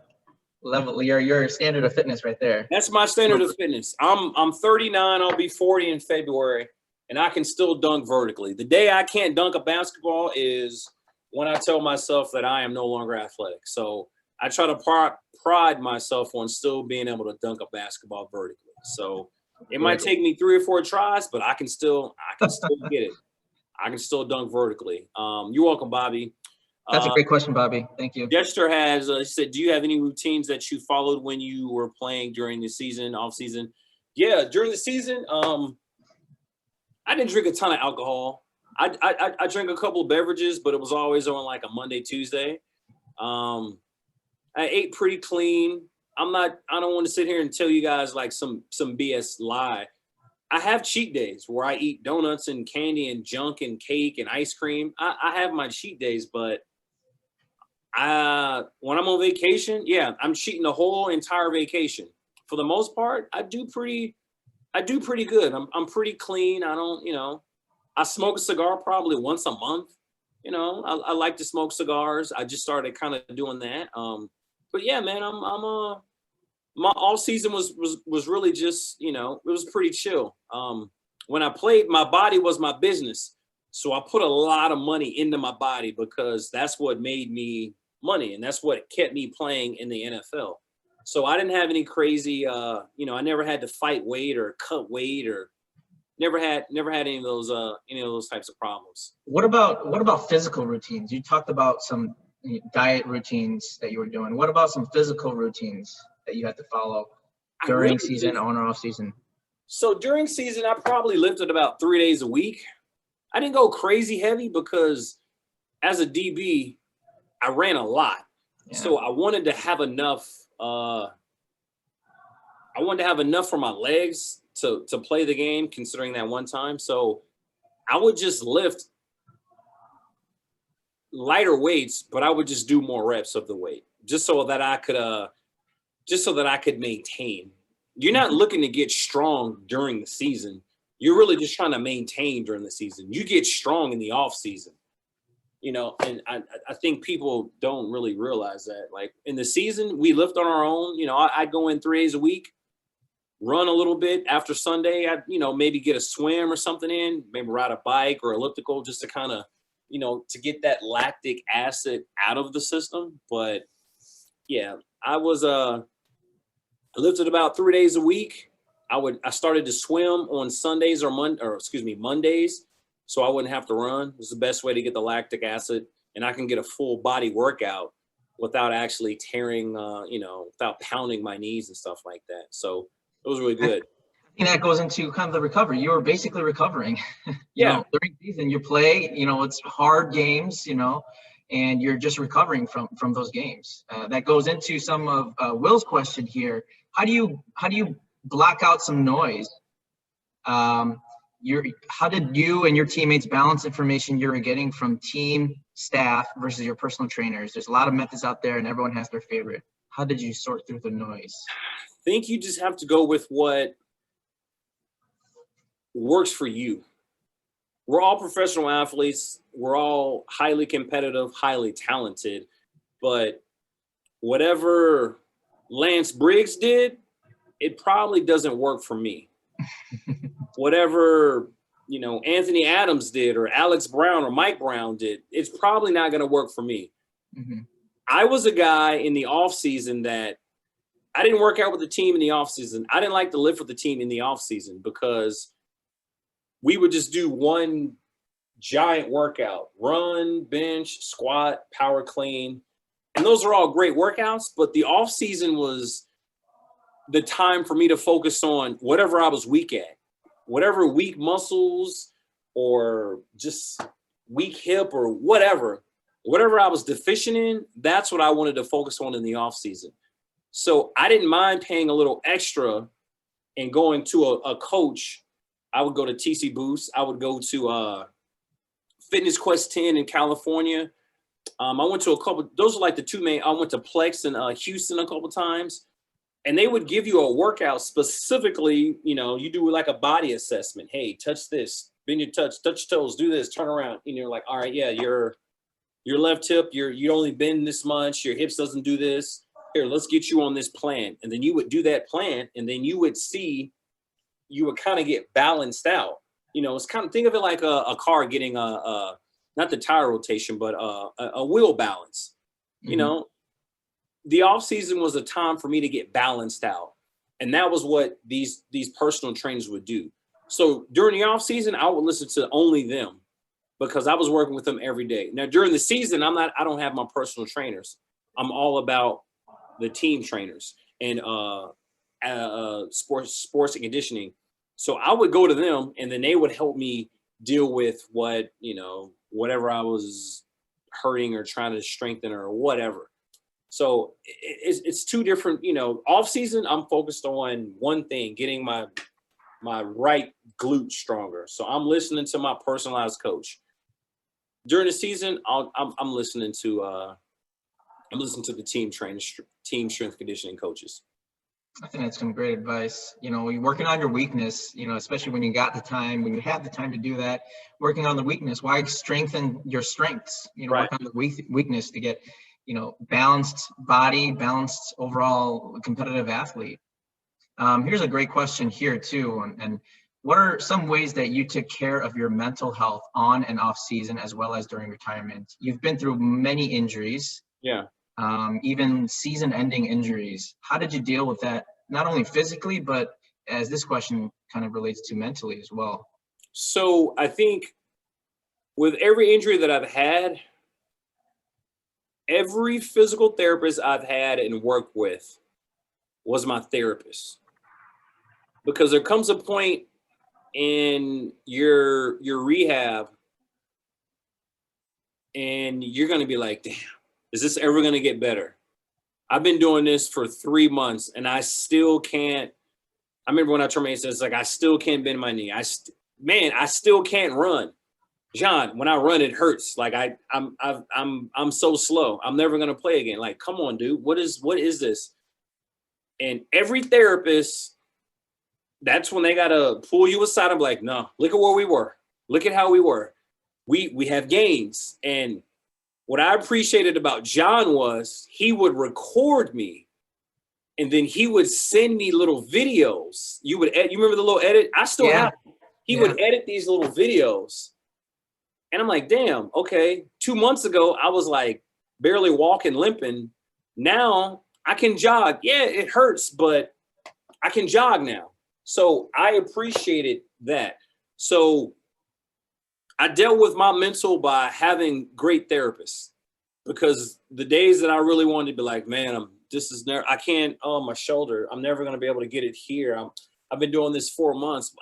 Speaker 1: your standard of fitness right there.
Speaker 2: That's my standard of fitness. I'm 39. I'll be 40 in February, and I can still dunk vertically. The day I can't dunk a basketball is when I tell myself that I am no longer athletic. So I try to pride myself on still being able to dunk a basketball vertically. So it might take me 3 or 4 tries, but I can still get it. I can still dunk vertically. You're welcome, Bobby.
Speaker 1: That's a great question, Bobby. Thank you.
Speaker 2: Jester has said, do you have any routines that you followed when you were playing during the season, off season? Yeah, during the season, I didn't drink a ton of alcohol. I drank a couple of beverages, but it was always on like a Monday, Tuesday. I ate pretty clean. I don't want to sit here and tell you guys like some BS lie. I have cheat days where I eat donuts and candy and junk and cake and ice cream. I have my cheat days, but when I'm on vacation, yeah, I'm cheating the whole entire vacation. For the most part, I do pretty good. I'm pretty clean. I don't, I smoke a cigar probably once a month. I like to smoke cigars. I just started kind of doing that. But yeah, man, my all season was really just, it was pretty chill. When I played, my body was my business. So I put a lot of money into my body because that's what made me money. And that's what kept me playing in the NFL. So I didn't have any crazy, I never had to fight weight or cut weight or never had any of those types of problems.
Speaker 1: What about physical routines? You talked about some diet routines that you were doing. What about some physical routines that you had to follow during season, on or off season?
Speaker 2: So during season, I probably lifted about 3 days a week. I didn't go crazy heavy because as a DB, I ran a lot. Yeah. So I wanted to have enough. I wanted to have enough for my legs to play the game, considering that one time. So I would just lift lighter weights, but I would just do more reps of the weight, just so that I could maintain. You're not looking to get strong during the season. You're really just trying to maintain during the season. You get strong in the off season, and I think people don't really realize that. Like in the season, we lift on our own. I'd go in 3 days a week, run a little bit after Sunday. I'd, maybe get a swim or something in, maybe ride a bike or elliptical just to kind of, to get that lactic acid out of the system. But yeah, I lifted about 3 days a week. I started to swim on Sundays or Mondays, so I wouldn't have to run. It was the best way to get the lactic acid, and I can get a full body workout without actually tearing, without pounding my knees and stuff like that. So it was really good.
Speaker 1: I think that goes into kind of the recovery. You were basically recovering.
Speaker 2: Yeah.
Speaker 1: During season, you play. It's hard games. And you're just recovering from those games. That goes into some of Will's question here. How do you block out some noise? How did you and your teammates balance information you were getting from team staff versus your personal trainers? There's a lot of methods out there, and everyone has their favorite. How did you sort through the noise?
Speaker 2: I think you just have to go with what works for you. We're all professional athletes. We're all highly competitive, highly talented. But whatever Lance Briggs did, it probably doesn't work for me. Whatever, Anthony Adams did or Alex Brown or Mike Brown did, it's probably not going to work for me. Mm-hmm. I was a guy in the off season that I didn't work out with the team in the off season. I didn't like to lift with the team in the off season because we would just do one giant workout: run, bench, squat, power clean. And those are all great workouts, but the off season was the time for me to focus on whatever I was weak at, whatever weak muscles or just weak hip or whatever I was deficient in. That's what I wanted to focus on in the off season. So I didn't mind paying a little extra and going to a coach. I would go to TC Boost. I would go to Fitness Quest 10 in California. I went to a couple. Those are like the two main. I went to Plex in Houston a couple times, and they would give you a workout specifically. You do like a body assessment. Hey, touch this, bend your touch toes, do this, turn around. And you're like, all right, yeah, your left hip, you only bend this much. Your hips doesn't do this. Here, let's get you on this plan. And then you would do that plan, and then you would kind of get balanced out. It's kind of, think of it like a car getting not the tire rotation, but a wheel balance.
Speaker 1: Mm-hmm.
Speaker 2: The off season was a time for me to get balanced out. And that was what these personal trainers would do. So during the off season, I would listen to only them because I was working with them every day. Now during the season, I don't have my personal trainers. I'm all about the team trainers and sports and conditioning. So I would go to them, and then they would help me deal with whatever I was hurting or trying to strengthen or whatever. So it's two different, off season, I'm focused on one thing, getting my right glute stronger. So I'm listening to my personalized coach. During the season, I'm listening to the team trainers, team strength conditioning coaches.
Speaker 1: I think that's some great advice. You're working on your weakness, especially when you have the time to do that, working on the weakness. Why strengthen your strengths?
Speaker 2: Right.
Speaker 1: Work on the weakness to get, balanced body, balanced overall competitive athlete. Here's a great question here too. And what are some ways that you took care of your mental health on and off season, as well as during retirement? You've been through many injuries.
Speaker 2: Yeah.
Speaker 1: Even season-ending injuries. How did you deal with that, not only physically, but as this question kind of relates to mentally as well?
Speaker 2: So I think with every injury that I've had, every physical therapist I've had and worked with was my therapist. Because there comes a point in your rehab and you're going to be like, damn, is this ever going to get better? I've been doing this for 3 months and I still can't. I remember when I terminated, it's like, I still can't bend my knee. I still can't run. John, when I run, it hurts. Like I'm so slow. I'm never going to play again. Like, come on, dude. What is this? And every therapist, that's when they got to pull you aside and be like, no, look at where we were. Look at how we were. We have gains. And what I appreciated about John was he would record me and then he would send me little videos. You remember the little edit? I still have them. He would edit these little videos. And I'm like, damn, okay. 2 months ago, I was like barely walking, limping. Now I can jog. Yeah, it hurts, but I can jog now. So I appreciated that. So I dealt with my mental by having great therapists, because the days that I really wanted to be like, man, I can't, my shoulder, I'm never going to be able to get it here. I've been doing this 4 months.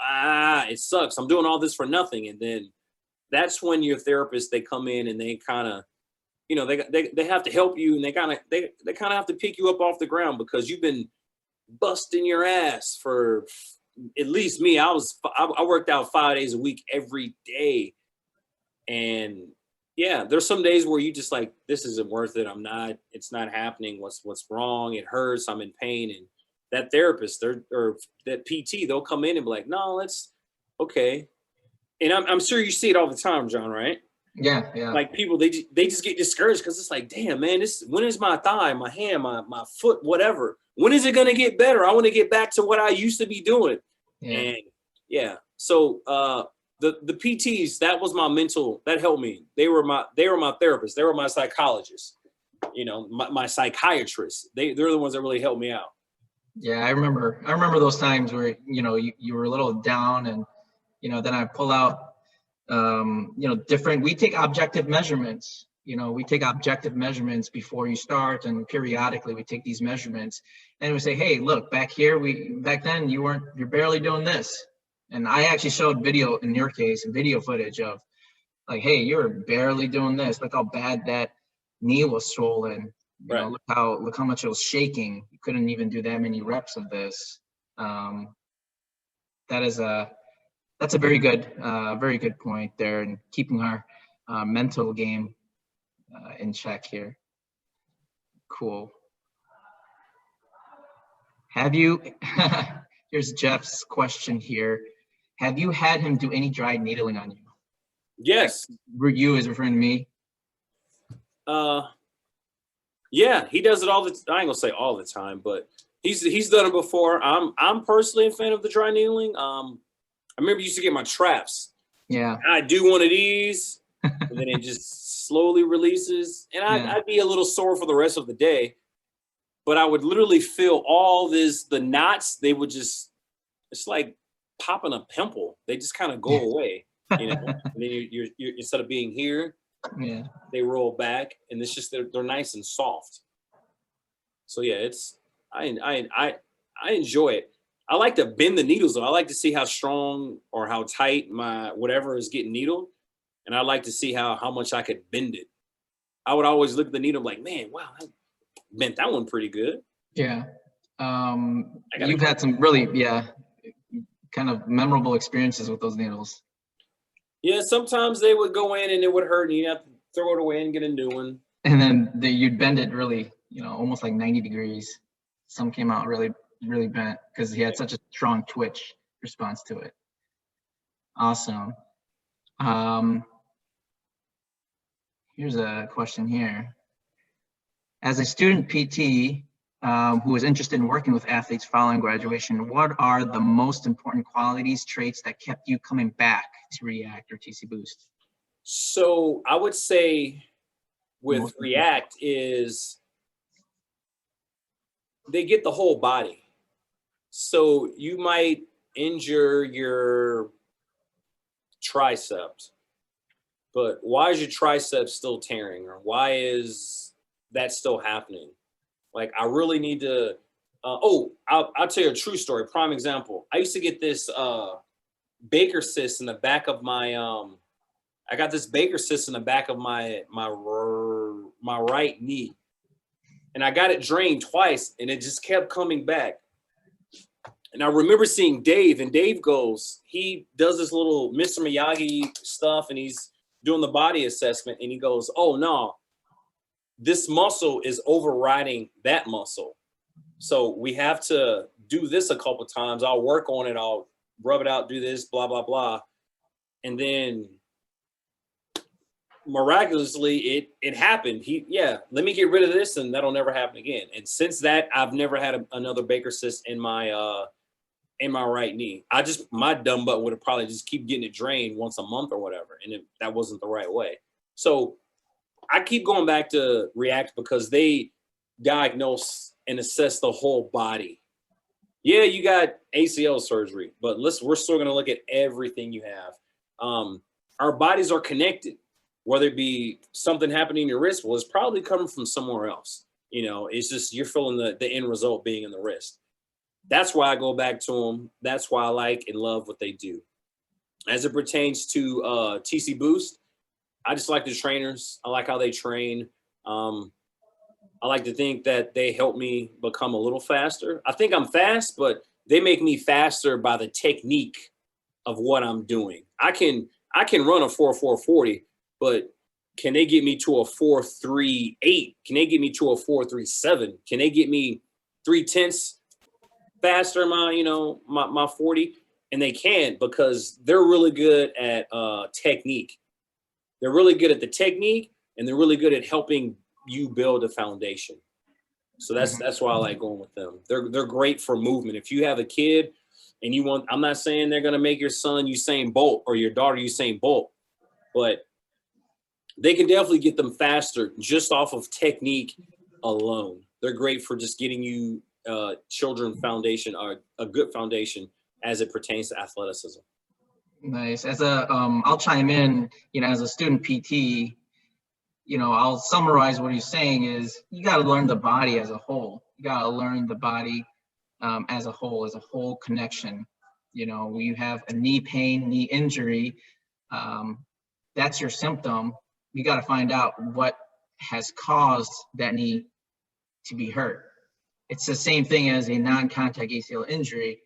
Speaker 2: It sucks. I'm doing all this for nothing. And then that's when your therapist, they come in and they kind of, they have to help you, and they kind of have to pick you up off the ground, because you've been busting your ass for, at least me, I worked out 5 days a week every day. And yeah, there's some days where you just like, this isn't worth it. It's not happening. What's wrong? It hurts. I'm in pain. And that therapist or that PT, they'll come in and be like, no, let's, okay. And I'm sure you see it all the time, John, right?
Speaker 1: Yeah.
Speaker 2: Like people, they just get discouraged because it's like, damn, man, when is my thigh, my hand, my foot, whatever? When is it going to get better? I want to get back to what I used to be doing. Yeah. And yeah, so the PTs, that was my mental, that helped me. They were my therapists. They were my psychologists, my psychiatrists. They're the ones that really helped me out.
Speaker 1: Yeah, I remember those times where, you were a little down and, then I pull out, we take objective measurements. We take objective measurements before you start, and periodically we take these measurements and we say, hey, look, back then you're barely doing this. And I actually showed video, in your case, video footage of like, hey, you're barely doing this. Look how bad that knee was swollen.
Speaker 2: Right.
Speaker 1: Look how much it was shaking. You couldn't even do that many reps of this. That's a very good point there, and keeping our mental game in check here. Cool. Have you? Here's Jeff's question here. Have you had him do any dry needling on you?
Speaker 2: Yes.
Speaker 1: You is referring to me.
Speaker 2: Yeah, he does it all the. I ain't gonna say all the time, but he's done it before. I'm personally a fan of the dry needling. I remember used to get my traps.
Speaker 1: Yeah.
Speaker 2: I do one of these, and then it just slowly releases, and I'd be a little sore for the rest of the day. But I would literally feel the knots. They would just, it's like popping a pimple. They just kind of go away, And then you're instead of being here, they roll back, and it's just they're nice and soft. So yeah, I enjoy it. I like to bend the needles though. I like to see how strong or how tight my whatever is getting needled, and I like to see how much I could bend it. I would always look at the needle like, man, wow, I bent that one pretty good.
Speaker 1: Yeah. You've had some really, kind of memorable experiences with those needles.
Speaker 2: Yeah, sometimes they would go in and it would hurt, and you have to throw it away and get a new one.
Speaker 1: And then you'd bend it really, almost like 90 degrees. Some came out really, really bent because he had such a strong twitch response to it. Awesome. Here's a question here. As a student PT who is interested in working with athletes following graduation, what are the most important qualities, traits that kept you coming back to React or TC Boost?
Speaker 2: So I would say with React is they get the whole body. So you might injure your triceps, but why is your triceps still tearing, or why is that still happening? Like, I really need to, I'll tell you a true story. Prime example. I used to get this Baker cyst in the back of my, I got this Baker cyst in the back of my right knee. And I got it drained twice, and it just kept coming back. And I remember seeing Dave, and Dave goes, he does this little Mr. Miyagi stuff, and he's doing the body assessment, and he goes, oh, no, this muscle is overriding that muscle. So we have to do this a couple times. I'll work on it. I'll rub it out, do this, blah, blah, blah. And then miraculously, it happened. Let me get rid of this, and that'll never happen again. And since that, I've never had another Baker cyst in my right knee. My dumb butt would have probably just keep getting it drained once a month or whatever, and that wasn't the right way. So I keep going back to React because they diagnose and assess the whole body. Yeah, you got ACL surgery, but we're still going to look at everything you have. Our bodies are connected. Whether it be something happening in your wrist, well, it's probably coming from somewhere else. It's just you're feeling the end result being in the wrist. That's why I go back to them. That's why I like and love what they do. As it pertains to TC Boost, I just like the trainers. I like how they train. I like to think that they help me become a little faster. I think I'm fast, but they make me faster by the technique of what I'm doing. I can run a 4.40, but can they get me to a 4.38? Can they get me to a 4.37? Can they get me 0.3 faster my 40? And they can, because they're really good at technique. They're really good at the technique, and they're really good at helping you build a foundation. So that's why I like going with them. They're great for movement. If you have a kid and I'm not saying they're gonna make your son Usain Bolt or your daughter Usain Bolt, but they can definitely get them faster just off of technique alone. They're great for just getting you children foundation are a good foundation as it pertains to athleticism.
Speaker 1: Nice. As a, I'll chime in, as a student PT, I'll summarize what he's saying is you got to learn the body as a whole. You got to learn the body as a whole connection. When you have a knee pain, knee injury, that's your symptom. You got to find out what has caused that knee to be hurt. It's the same thing as a non-contact ACL injury,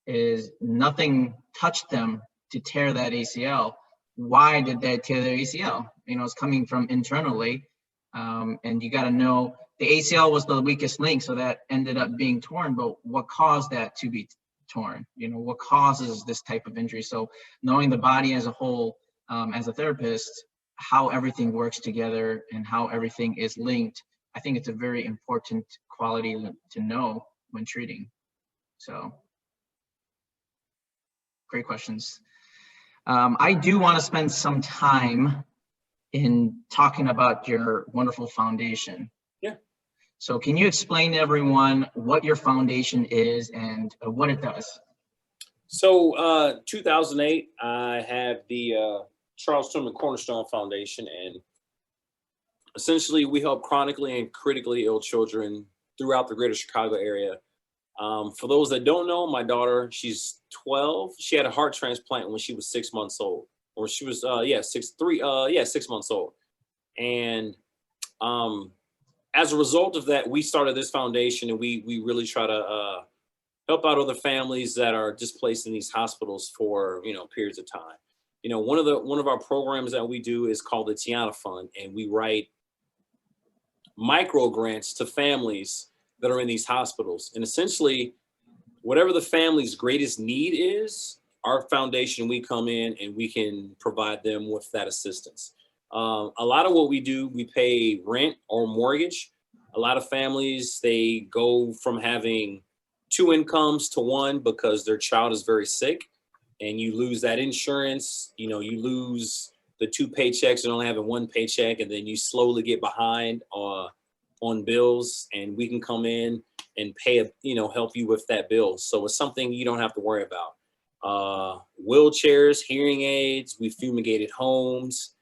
Speaker 1: is nothing touched them to tear that ACL. Why did they tear their ACL? It's coming from internally. And you got to know the ACL was the weakest link, so that ended up being torn, but what caused that to be torn? What causes this type of injury? So knowing the body as a whole, as a therapist, how everything works together and how everything is linked, I think it's a very important quality to know when treating. So great questions. I do want to spend some time in talking about your wonderful foundation.
Speaker 2: Yeah.
Speaker 1: So can you explain to everyone what your foundation is and what it does?
Speaker 2: So 2008, I have the Charles Tillman Cornerstone Foundation, and essentially we help chronically and critically ill children throughout the greater Chicago area. For those that don't know, my daughter, she's 12. She had a heart transplant when she was 6 months old, or she was 6 months old. And as a result of that, we started this foundation, and we really try to help out other families that are displaced in these hospitals for periods of time. One of our programs that we do is called the Tiana Fund, and we write micro grants to families that are in these hospitals. And essentially, whatever the family's greatest need is, our foundation, we come in and we can provide them with that assistance. A lot of what we do, we pay rent or mortgage. A lot of families, they go from having 2 incomes to 1 because their child is very sick, and you lose that insurance. You lose the 2 paychecks and only having 1 paycheck, and then you slowly get behind on bills, and we can come in and pay, help you with that bill. So it's something you don't have to worry about. Wheelchairs, hearing aids, we fumigated homes,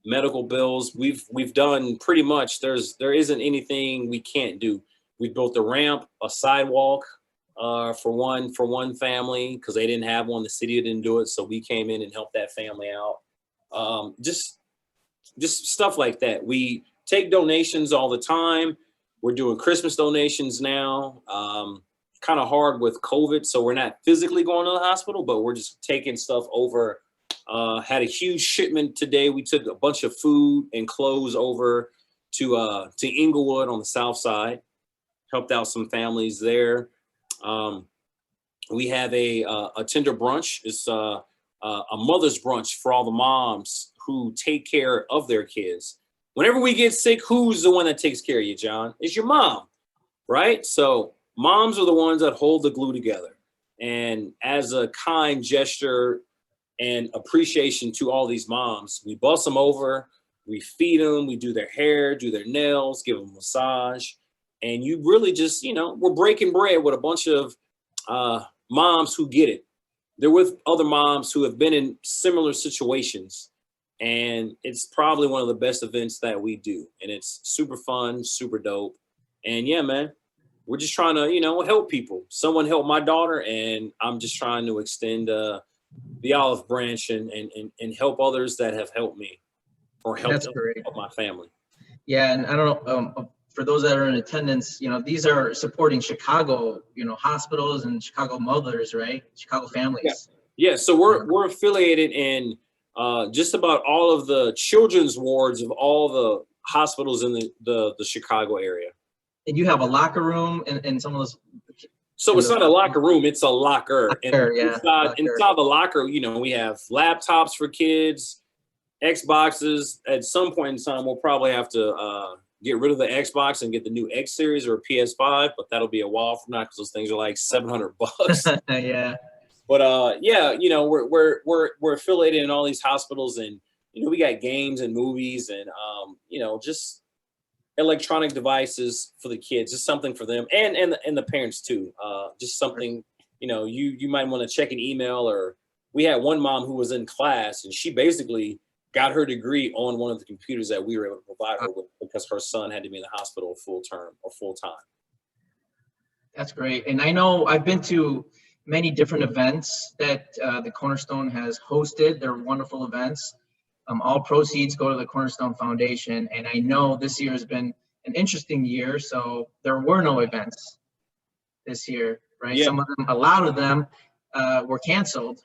Speaker 2: medical bills. We've done pretty much, there isn't anything we can't do. We built a ramp, a sidewalk for one family because they didn't have one. The city didn't do it, so we came in and helped that family out. Just stuff like that. We take donations all the time. We're doing Christmas donations now. Kind of hard with COVID, so we're not physically going to the hospital, but we're just taking stuff over. Had a huge shipment today. We took a bunch of food and clothes over to Inglewood on the south side. Helped out some families there. We have a tender brunch. It's a mother's brunch for all the moms who take care of their kids. Whenever we get sick, who's the one that takes care of you, John? It's your mom, right? So moms are the ones that hold the glue together. And as a kind gesture and appreciation to all these moms, we bus them over, we feed them, we do their hair, do their nails, give them a massage. And you really just, we're breaking bread with a bunch of moms who get it. They're with other moms who have been in similar situations. And it's probably one of the best events that we do. And it's super fun, super dope. And yeah, man, we're just trying to, help people. Someone helped my daughter, and I'm just trying to extend the olive branch and help others that have helped me or help my family.
Speaker 1: Yeah, and I don't know, for those that are in attendance, these are supporting Chicago, hospitals and Chicago mothers, right? Chicago families.
Speaker 2: Yeah. So we're affiliated in just about all of the children's wards of all the hospitals in the Chicago area.
Speaker 1: And you have a locker room in some of those.
Speaker 2: So it's not a locker room; it's a locker.
Speaker 1: Inside
Speaker 2: the locker, we have laptops for kids, Xboxes. At some point in time, we'll probably have to get rid of the Xbox and get the new X series or PS5, but that'll be a while from now because those things are like $700.
Speaker 1: Yeah.
Speaker 2: But we're affiliated in all these hospitals, and we got games and movies and just electronic devices for the kids, just something for them and the parents too. Just something, you might want to check an email. Or we had one mom who was in class and she basically got her degree on one of the computers that we were able to provide her with because her son had to be in the hospital full term or full time.
Speaker 1: That's great. And I know I've been to many different events that the Cornerstone has hosted. They're wonderful events. All proceeds go to the Cornerstone Foundation. And I know this year has been an interesting year. So there were no events this year, right?
Speaker 2: Yeah.
Speaker 1: Some of them, a lot of them were canceled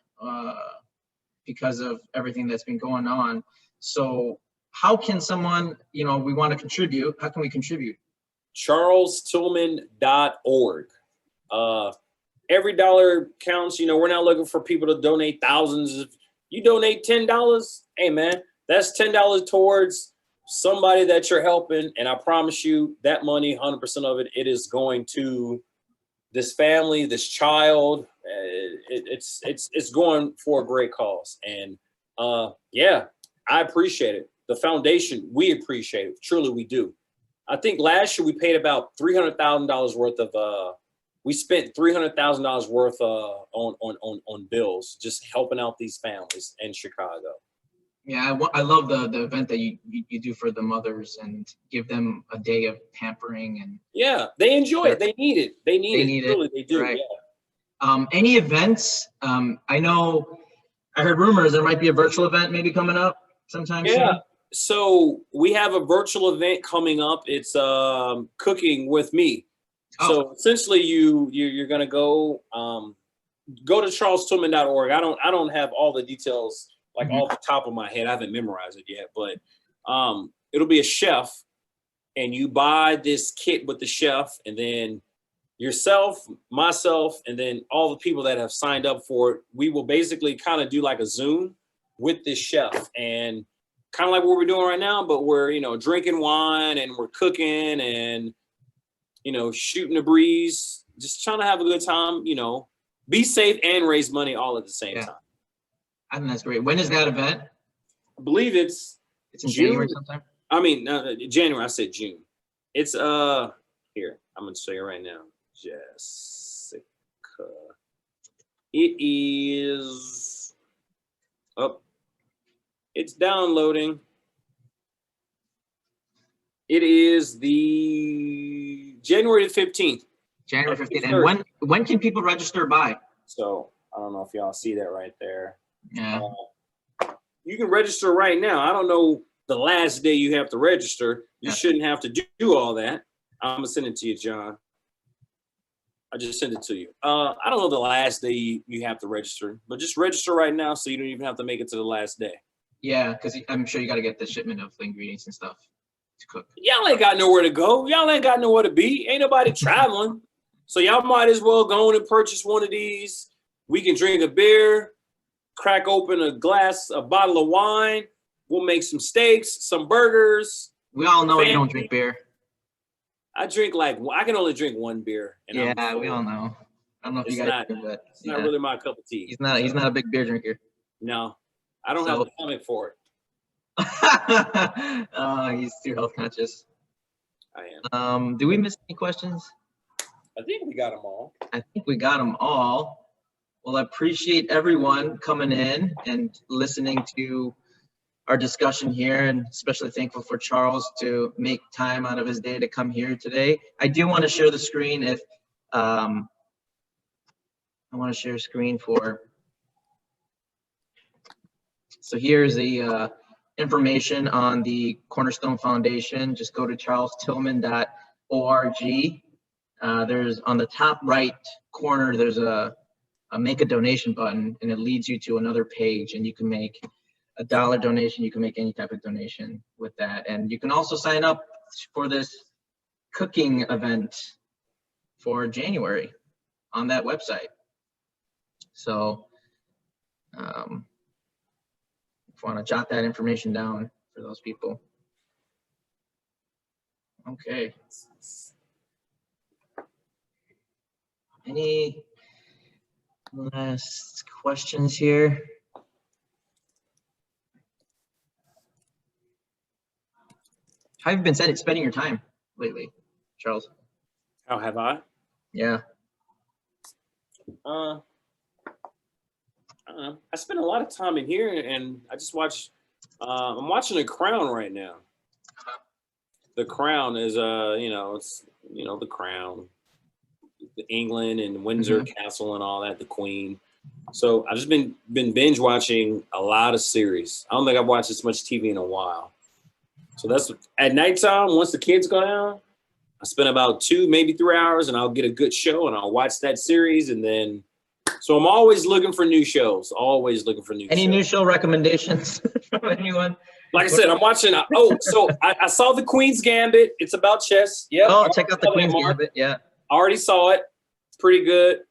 Speaker 1: because of everything that's been going on. So how can someone, we want to contribute, how can we contribute?
Speaker 2: CharlesTillman.org. Every dollar counts. We're not looking for people to donate thousands. If you donate $10, hey man, that's $10 towards somebody that you're helping. And I promise you that money, 100% of it, it is going to this family, this child. It's going for a great cause. And yeah, I appreciate it. The foundation, we appreciate it. Truly, we do. I think last year we paid about $300,000 worth of, we spent $300,000 worth on bills, just helping out these families in Chicago.
Speaker 1: Yeah, I love the event that you do for the mothers and give them a day of pampering. And
Speaker 2: yeah, they enjoy it. They need it. They need it. Really, they do.
Speaker 1: Right.
Speaker 2: Yeah.
Speaker 1: Any events? I know I heard rumors there might be a virtual event maybe coming up sometime soon.
Speaker 2: So we have a virtual event coming up. It's cooking with me.
Speaker 1: Oh.
Speaker 2: So essentially you're gonna go to CharlesTillman.org. I don't have all the details like off the top of my head. I haven't memorized it yet, but it'll be a chef, and you buy this kit with the chef, and then yourself, myself, and then all the people that have signed up for it. We will basically kind of do like a Zoom with this chef, and kind of like what we're doing right now, but we're drinking wine and we're cooking and shooting the breeze, just trying to have a good time, be safe and raise money all at the same time.
Speaker 1: I think that's great. When is that event?
Speaker 2: I believe it's
Speaker 1: in
Speaker 2: June.
Speaker 1: January sometime.
Speaker 2: I mean, January. I said June. It's here. I'm gonna show you right now, Jessica. It is up. It's downloading. It is the January 15th.
Speaker 1: January 15th. And when can people register by?
Speaker 2: So I don't know if y'all see that right there.
Speaker 1: Yeah.
Speaker 2: You can register right now. I don't know the last day you have to register. You shouldn't have to do all that. I'm gonna send it to you, John. I just sent it to you. I don't know the last day you have to register, but just register right now so you don't even have to make it to the last day.
Speaker 1: Yeah, because I'm sure you got to get the shipment of the ingredients and stuff to cook.
Speaker 2: Y'all ain't got nowhere to go. Y'all ain't got nowhere to be. Ain't nobody traveling. So y'all might as well go on and purchase one of these. We can drink a beer, crack open a bottle of wine. We'll make some steaks, some burgers.
Speaker 1: We all know you don't drink beer.
Speaker 2: I can only drink one beer. And
Speaker 1: yeah, we all know. I don't know if you guys do that.
Speaker 2: It's not really my cup of tea.
Speaker 1: He's not a big beer drinker.
Speaker 2: No, I don't have the stomach for it.
Speaker 1: Oh, he's too health conscious.
Speaker 2: I am.
Speaker 1: Do we miss any questions?
Speaker 2: I think we got them all.
Speaker 1: I think we got them all. Well, I appreciate everyone coming in and listening to our discussion here, and especially thankful for Charles to make time out of his day to come here today. I do want to share the screen if I want to share a screen for. So here's the information on the Cornerstone Foundation. Just go to charlestillman.org. There's on the top right corner, there's a make a donation button, and it leads you to another page, and you can make a $1 donation. You can make any type of donation with that. And you can also sign up for this cooking event for January on that website. So if you want to jot that information down for those people. Okay. Any last questions here? How have you been spending your time lately, Charles?
Speaker 2: How have I?
Speaker 1: Yeah.
Speaker 2: I spend a lot of time in here, and I just watch. I'm watching The Crown right now. The Crown is, it's The Crown, the England and Windsor Castle and all that, the Queen. So I've just been binge watching a lot of series. I don't think I've watched this much TV in a while. So that's at nighttime. Once the kids go down, I spend about 2, maybe 3 hours, and I'll get a good show and I'll watch that series, and then. So I'm always looking for new shows. Always looking for new.
Speaker 1: Any
Speaker 2: shows.
Speaker 1: new show recommendations from anyone?
Speaker 2: Like I said, I'm watching. I saw The Queen's Gambit. It's about chess. Yeah.
Speaker 1: Oh, check out The Queen's Gambit. Yeah.
Speaker 2: I already saw it. It's pretty good.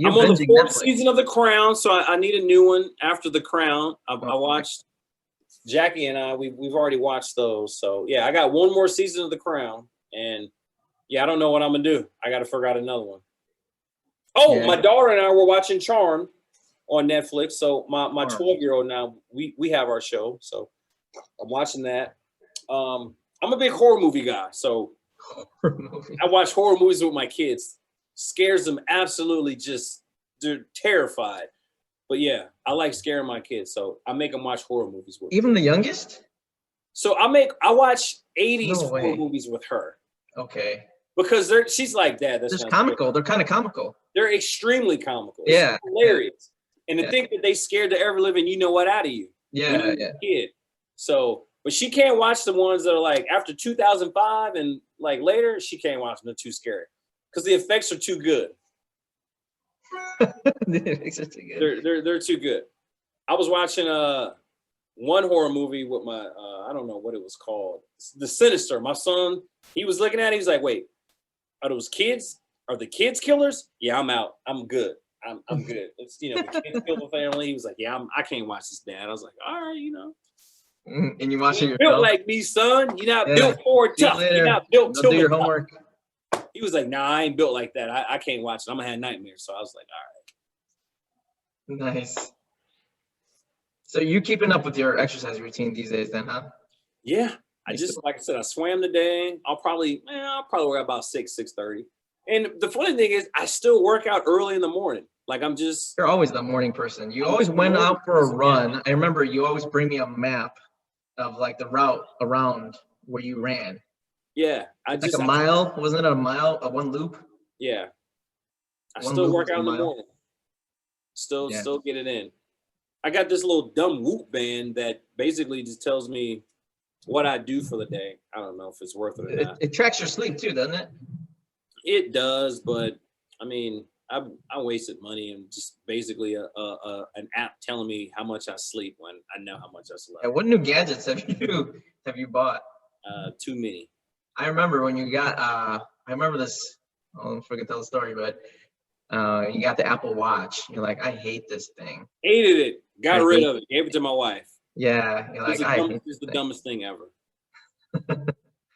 Speaker 2: I'm on the 4th season of The Crown, so I need a new one after The Crown. I watched. Jackie and I, we've already watched those. So yeah, I got one more season of The Crown, and yeah, I don't know what I'm gonna do. I got to figure out another one. Oh, yeah. My daughter and I were watching Charmed on Netflix. So my 12-year-old now, we have our show. So I'm watching that. I'm a big horror movie guy. So I watch horror movies with my kids. Scares them absolutely they're terrified. But yeah, I like scaring my kids. So I make them watch horror movies with me.
Speaker 1: Even the youngest?
Speaker 2: So I watch 80s horror movies with her.
Speaker 1: Okay.
Speaker 2: Because she's like, Dad, that's
Speaker 1: just comical. They're kind of comical.
Speaker 2: They're extremely comical.
Speaker 1: Yeah.
Speaker 2: It's hilarious. And to think that they scared the ever living out of you.
Speaker 1: Yeah.
Speaker 2: Kid. So, but she can't watch the ones that are like after 2005 and like later, she can't watch them. They're too scary. Because the effects are too good.
Speaker 1: The effects are too good.
Speaker 2: They're too good. I was watching one horror movie with my I don't know what it was called. The Sinister. My son, he was looking at it, he was like, wait, are those kids? Are the kids killers? Yeah, I'm out. I'm good. I'm good. It's the kids kill the family. He was like, yeah, I can't watch this, Dad. I was like, all right,
Speaker 1: And you watch it
Speaker 2: built like me, son. You're not built for tough. You're not built to
Speaker 1: do your homework.
Speaker 2: He was like, nah, I ain't built like that. I can't watch it. I'm gonna have nightmares. So I was like, all
Speaker 1: right. Nice. So you keeping up with your exercise routine these days then, huh?
Speaker 2: Yeah. I just, like I said, I swam today. I'll probably work out about 6:30. And the funny thing is, I still work out early in the morning. Like you're
Speaker 1: always the morning person. You always went out for a run. I remember you always bring me a map of like the route around where you ran.
Speaker 2: Yeah.
Speaker 1: A mile, wasn't it a mile, one loop?
Speaker 2: Yeah. I still work out in the morning. Still get it in. I got this little dumb Whoop band that basically just tells me what I do for the day. I don't know if it's worth it or not.
Speaker 1: It tracks your sleep too, doesn't it?
Speaker 2: It does, but I mean, I wasted money and just basically an app telling me how much I sleep when I know how much I slept.
Speaker 1: Yeah, what new gadgets have you bought?
Speaker 2: Too many.
Speaker 1: I remember when you got I remember this. I'll forget to tell the story, but you got the Apple Watch. You're like, I hate this thing.
Speaker 2: Hated it. Got rid of it. Gave it to my wife.
Speaker 1: Yeah. You're like,
Speaker 2: it's the dumbest thing ever.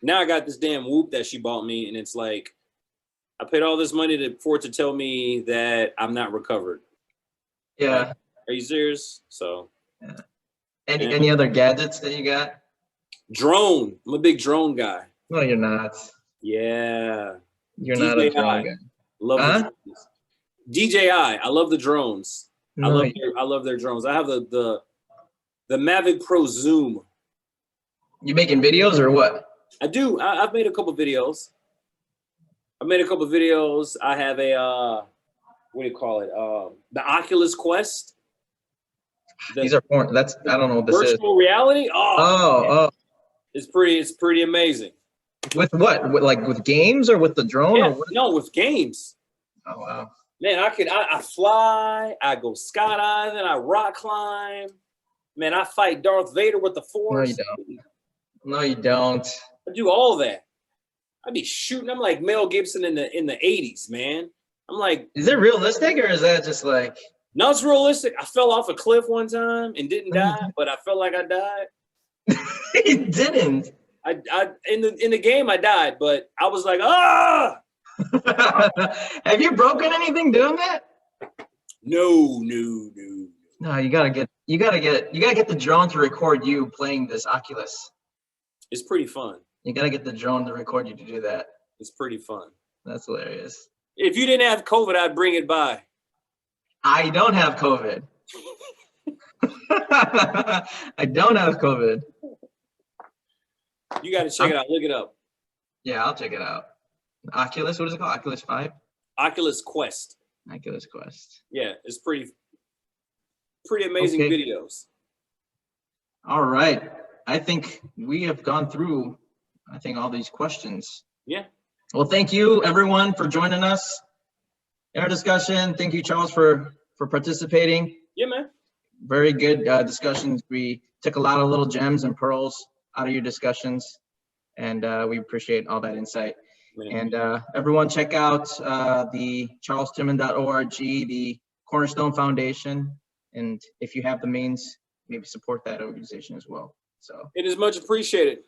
Speaker 2: Now I got this damn Whoop that she bought me, and it's like, I paid all this money for it to tell me that I'm not recovered.
Speaker 1: Yeah.
Speaker 2: Like, are you serious? So.
Speaker 1: Yeah. Any other gadgets that you got?
Speaker 2: Drone. I'm a big drone guy.
Speaker 1: No, you're not.
Speaker 2: Yeah.
Speaker 1: You're not a drone guy.
Speaker 2: Love the drones. DJI. I love the drones.
Speaker 1: No,
Speaker 2: I love their drones. I have the Mavic Pro Zoom.
Speaker 1: You making videos or what?
Speaker 2: I do. I've made a couple videos. I have a what do you call it? The Oculus Quest.
Speaker 1: These are porn. I don't know what this is.
Speaker 2: Virtual reality.
Speaker 1: Oh.
Speaker 2: It's pretty amazing.
Speaker 1: With what? With games or with the drone?
Speaker 2: Yeah,
Speaker 1: or what?
Speaker 2: no, with games.
Speaker 1: Oh wow.
Speaker 2: Man, I fly. I go skydiving. I rock climb. Man, I fight Darth Vader with the Force.
Speaker 1: No, you don't.
Speaker 2: I do all that. I be shooting. I'm like Mel Gibson in the 80s, man. I'm like,
Speaker 1: is it realistic or is that just like?
Speaker 2: No, it's realistic. I fell off a cliff one time and didn't die, but I felt like I died.
Speaker 1: You didn't.
Speaker 2: I in the game I died, but I was like, ah.
Speaker 1: Have you broken anything doing that?
Speaker 2: No.
Speaker 1: No, you gotta get the drone to record you playing this Oculus.
Speaker 2: It's pretty fun.
Speaker 1: You gotta get the drone to record you to do that.
Speaker 2: It's pretty fun.
Speaker 1: That's hilarious.
Speaker 2: If you didn't have COVID, I'd bring it by.
Speaker 1: I don't have COVID. I don't have COVID.
Speaker 2: You got to check it out. Look it up.
Speaker 1: Yeah, I'll check it out. Oculus, what is it called? Oculus 5?
Speaker 2: Oculus Quest.
Speaker 1: Oculus Quest.
Speaker 2: Yeah, it's pretty amazing
Speaker 1: Okay.
Speaker 2: videos.
Speaker 1: All right. I think we have gone through, all these questions.
Speaker 2: Yeah.
Speaker 1: Well, thank you everyone for joining us in our discussion. Thank you, Charles, for participating.
Speaker 2: Yeah, man.
Speaker 1: Very good discussions. We took a lot of little gems and pearls out of your discussions, and we appreciate all that insight.
Speaker 2: Man.
Speaker 1: And everyone check out the charlestimon.org, the Cornerstone Foundation. And if you have the means, maybe support that organization as well. So
Speaker 2: It is much appreciated.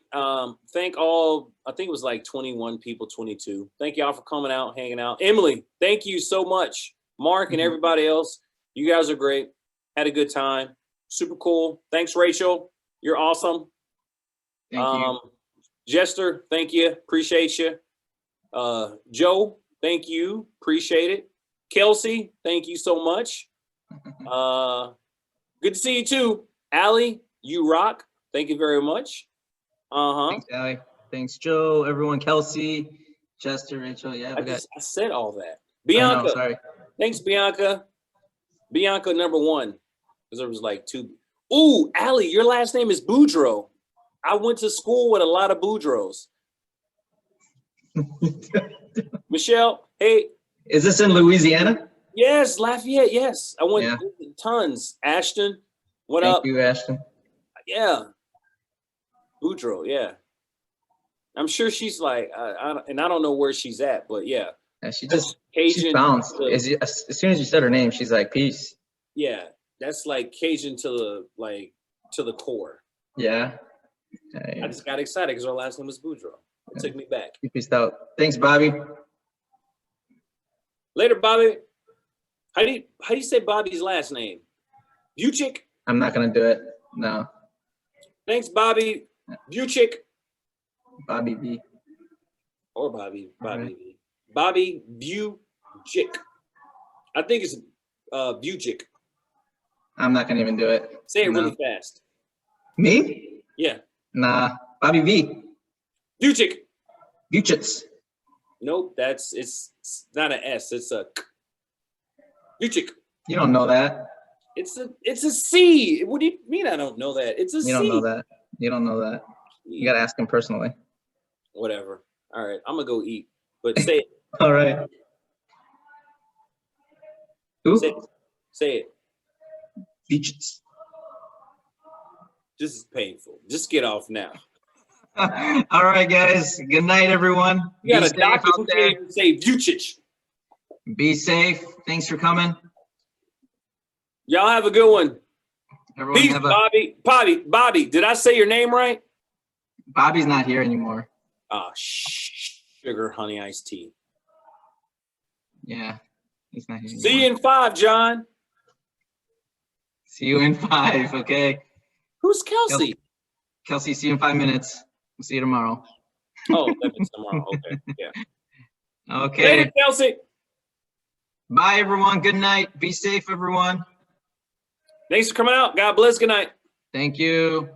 Speaker 2: Thank all, I think it was like 21 people, 22. Thank y'all for coming out, hanging out. Emily, thank you so much. Mark and everybody else, you guys are great. Had a good time. Super cool. Thanks, Rachel. You're awesome.
Speaker 1: thank you.
Speaker 2: Jester, thank you. Appreciate you. Joe, thank you. Appreciate it. Kelsey, thank you so much. Good to see you too. Allie, you rock. Thank you very much.
Speaker 1: Thanks, Allie. Thanks, Joe, everyone, Kelsey, Chester, Rachel. Yeah, we got.
Speaker 2: I said all that.
Speaker 1: I know,
Speaker 2: Bianca,
Speaker 1: sorry.
Speaker 2: thanks, Bianca. Bianca, number one, because there was like two. Ooh, Allie, your last name is Boudreaux. I went to school with a lot of Boudreaux. Michelle, hey,
Speaker 1: Is this in Louisiana?
Speaker 2: yes, Lafayette, yes. I went
Speaker 1: Yeah.
Speaker 2: tons. Ashton, what
Speaker 1: Thank
Speaker 2: up?
Speaker 1: you, Ashton.
Speaker 2: Yeah. Boudreaux, yeah. I'm sure she's like, and I don't know where she's at, but yeah.
Speaker 1: Yeah, she just
Speaker 2: Cajun.
Speaker 1: she bounced. As soon as you said her name, she's like, peace.
Speaker 2: Yeah, that's like Cajun to the core.
Speaker 1: Yeah.
Speaker 2: I just got excited because her last name was Boudreaux. It took me back.
Speaker 1: You peaced out. Thanks, Bobby.
Speaker 2: Later, Bobby. How do you say Bobby's last name? Buchik?
Speaker 1: I'm not gonna do it. No,
Speaker 2: Thanks, Bobby. Buchik.
Speaker 1: Bobby B.
Speaker 2: Or Bobby. Bobby.
Speaker 1: Alright.
Speaker 2: B. Bobby Buchik. I think it's Buchik.
Speaker 1: I'm not gonna even do it.
Speaker 2: Say it
Speaker 1: No.
Speaker 2: really fast.
Speaker 1: Me?
Speaker 2: Yeah.
Speaker 1: Nah, Bobby V.
Speaker 2: Buchik.
Speaker 1: Buchitz.
Speaker 2: Nope, it's not an S, it's a K. Buchik.
Speaker 1: You don't know that.
Speaker 2: It's a C. What do you mean I don't know that? It's a C.
Speaker 1: You don't know that. You don't know that. You gotta ask him personally.
Speaker 2: Whatever. All right, I'm gonna go eat. But say it.
Speaker 1: All right. Who?
Speaker 2: Say it.
Speaker 1: Buchitz.
Speaker 2: This is painful. Just get off now.
Speaker 1: All right, guys. Good night, everyone.
Speaker 2: You got
Speaker 1: Be
Speaker 2: a
Speaker 1: safe
Speaker 2: doctor
Speaker 1: out
Speaker 2: who
Speaker 1: there.
Speaker 2: can't even say Buchich.
Speaker 1: Be safe. Thanks for coming.
Speaker 2: Y'all have a good one.
Speaker 1: Everyone
Speaker 2: Peace,
Speaker 1: have a.
Speaker 2: Bobby. Did I say your name right?
Speaker 1: Bobby's not here anymore.
Speaker 2: Sugar honey iced tea.
Speaker 1: Yeah, he's not here anymore.
Speaker 2: See you in 5, John.
Speaker 1: See you in 5. Okay.
Speaker 2: Who's Kelsey?
Speaker 1: Kelsey, see you in 5 minutes. We'll see you tomorrow.
Speaker 2: Oh, that means tomorrow. Okay, yeah.
Speaker 1: Okay.
Speaker 2: Later, Kelsey.
Speaker 1: Bye, everyone. Good night. Be safe, everyone.
Speaker 2: Thanks for coming out. God bless. Good night.
Speaker 1: Thank you.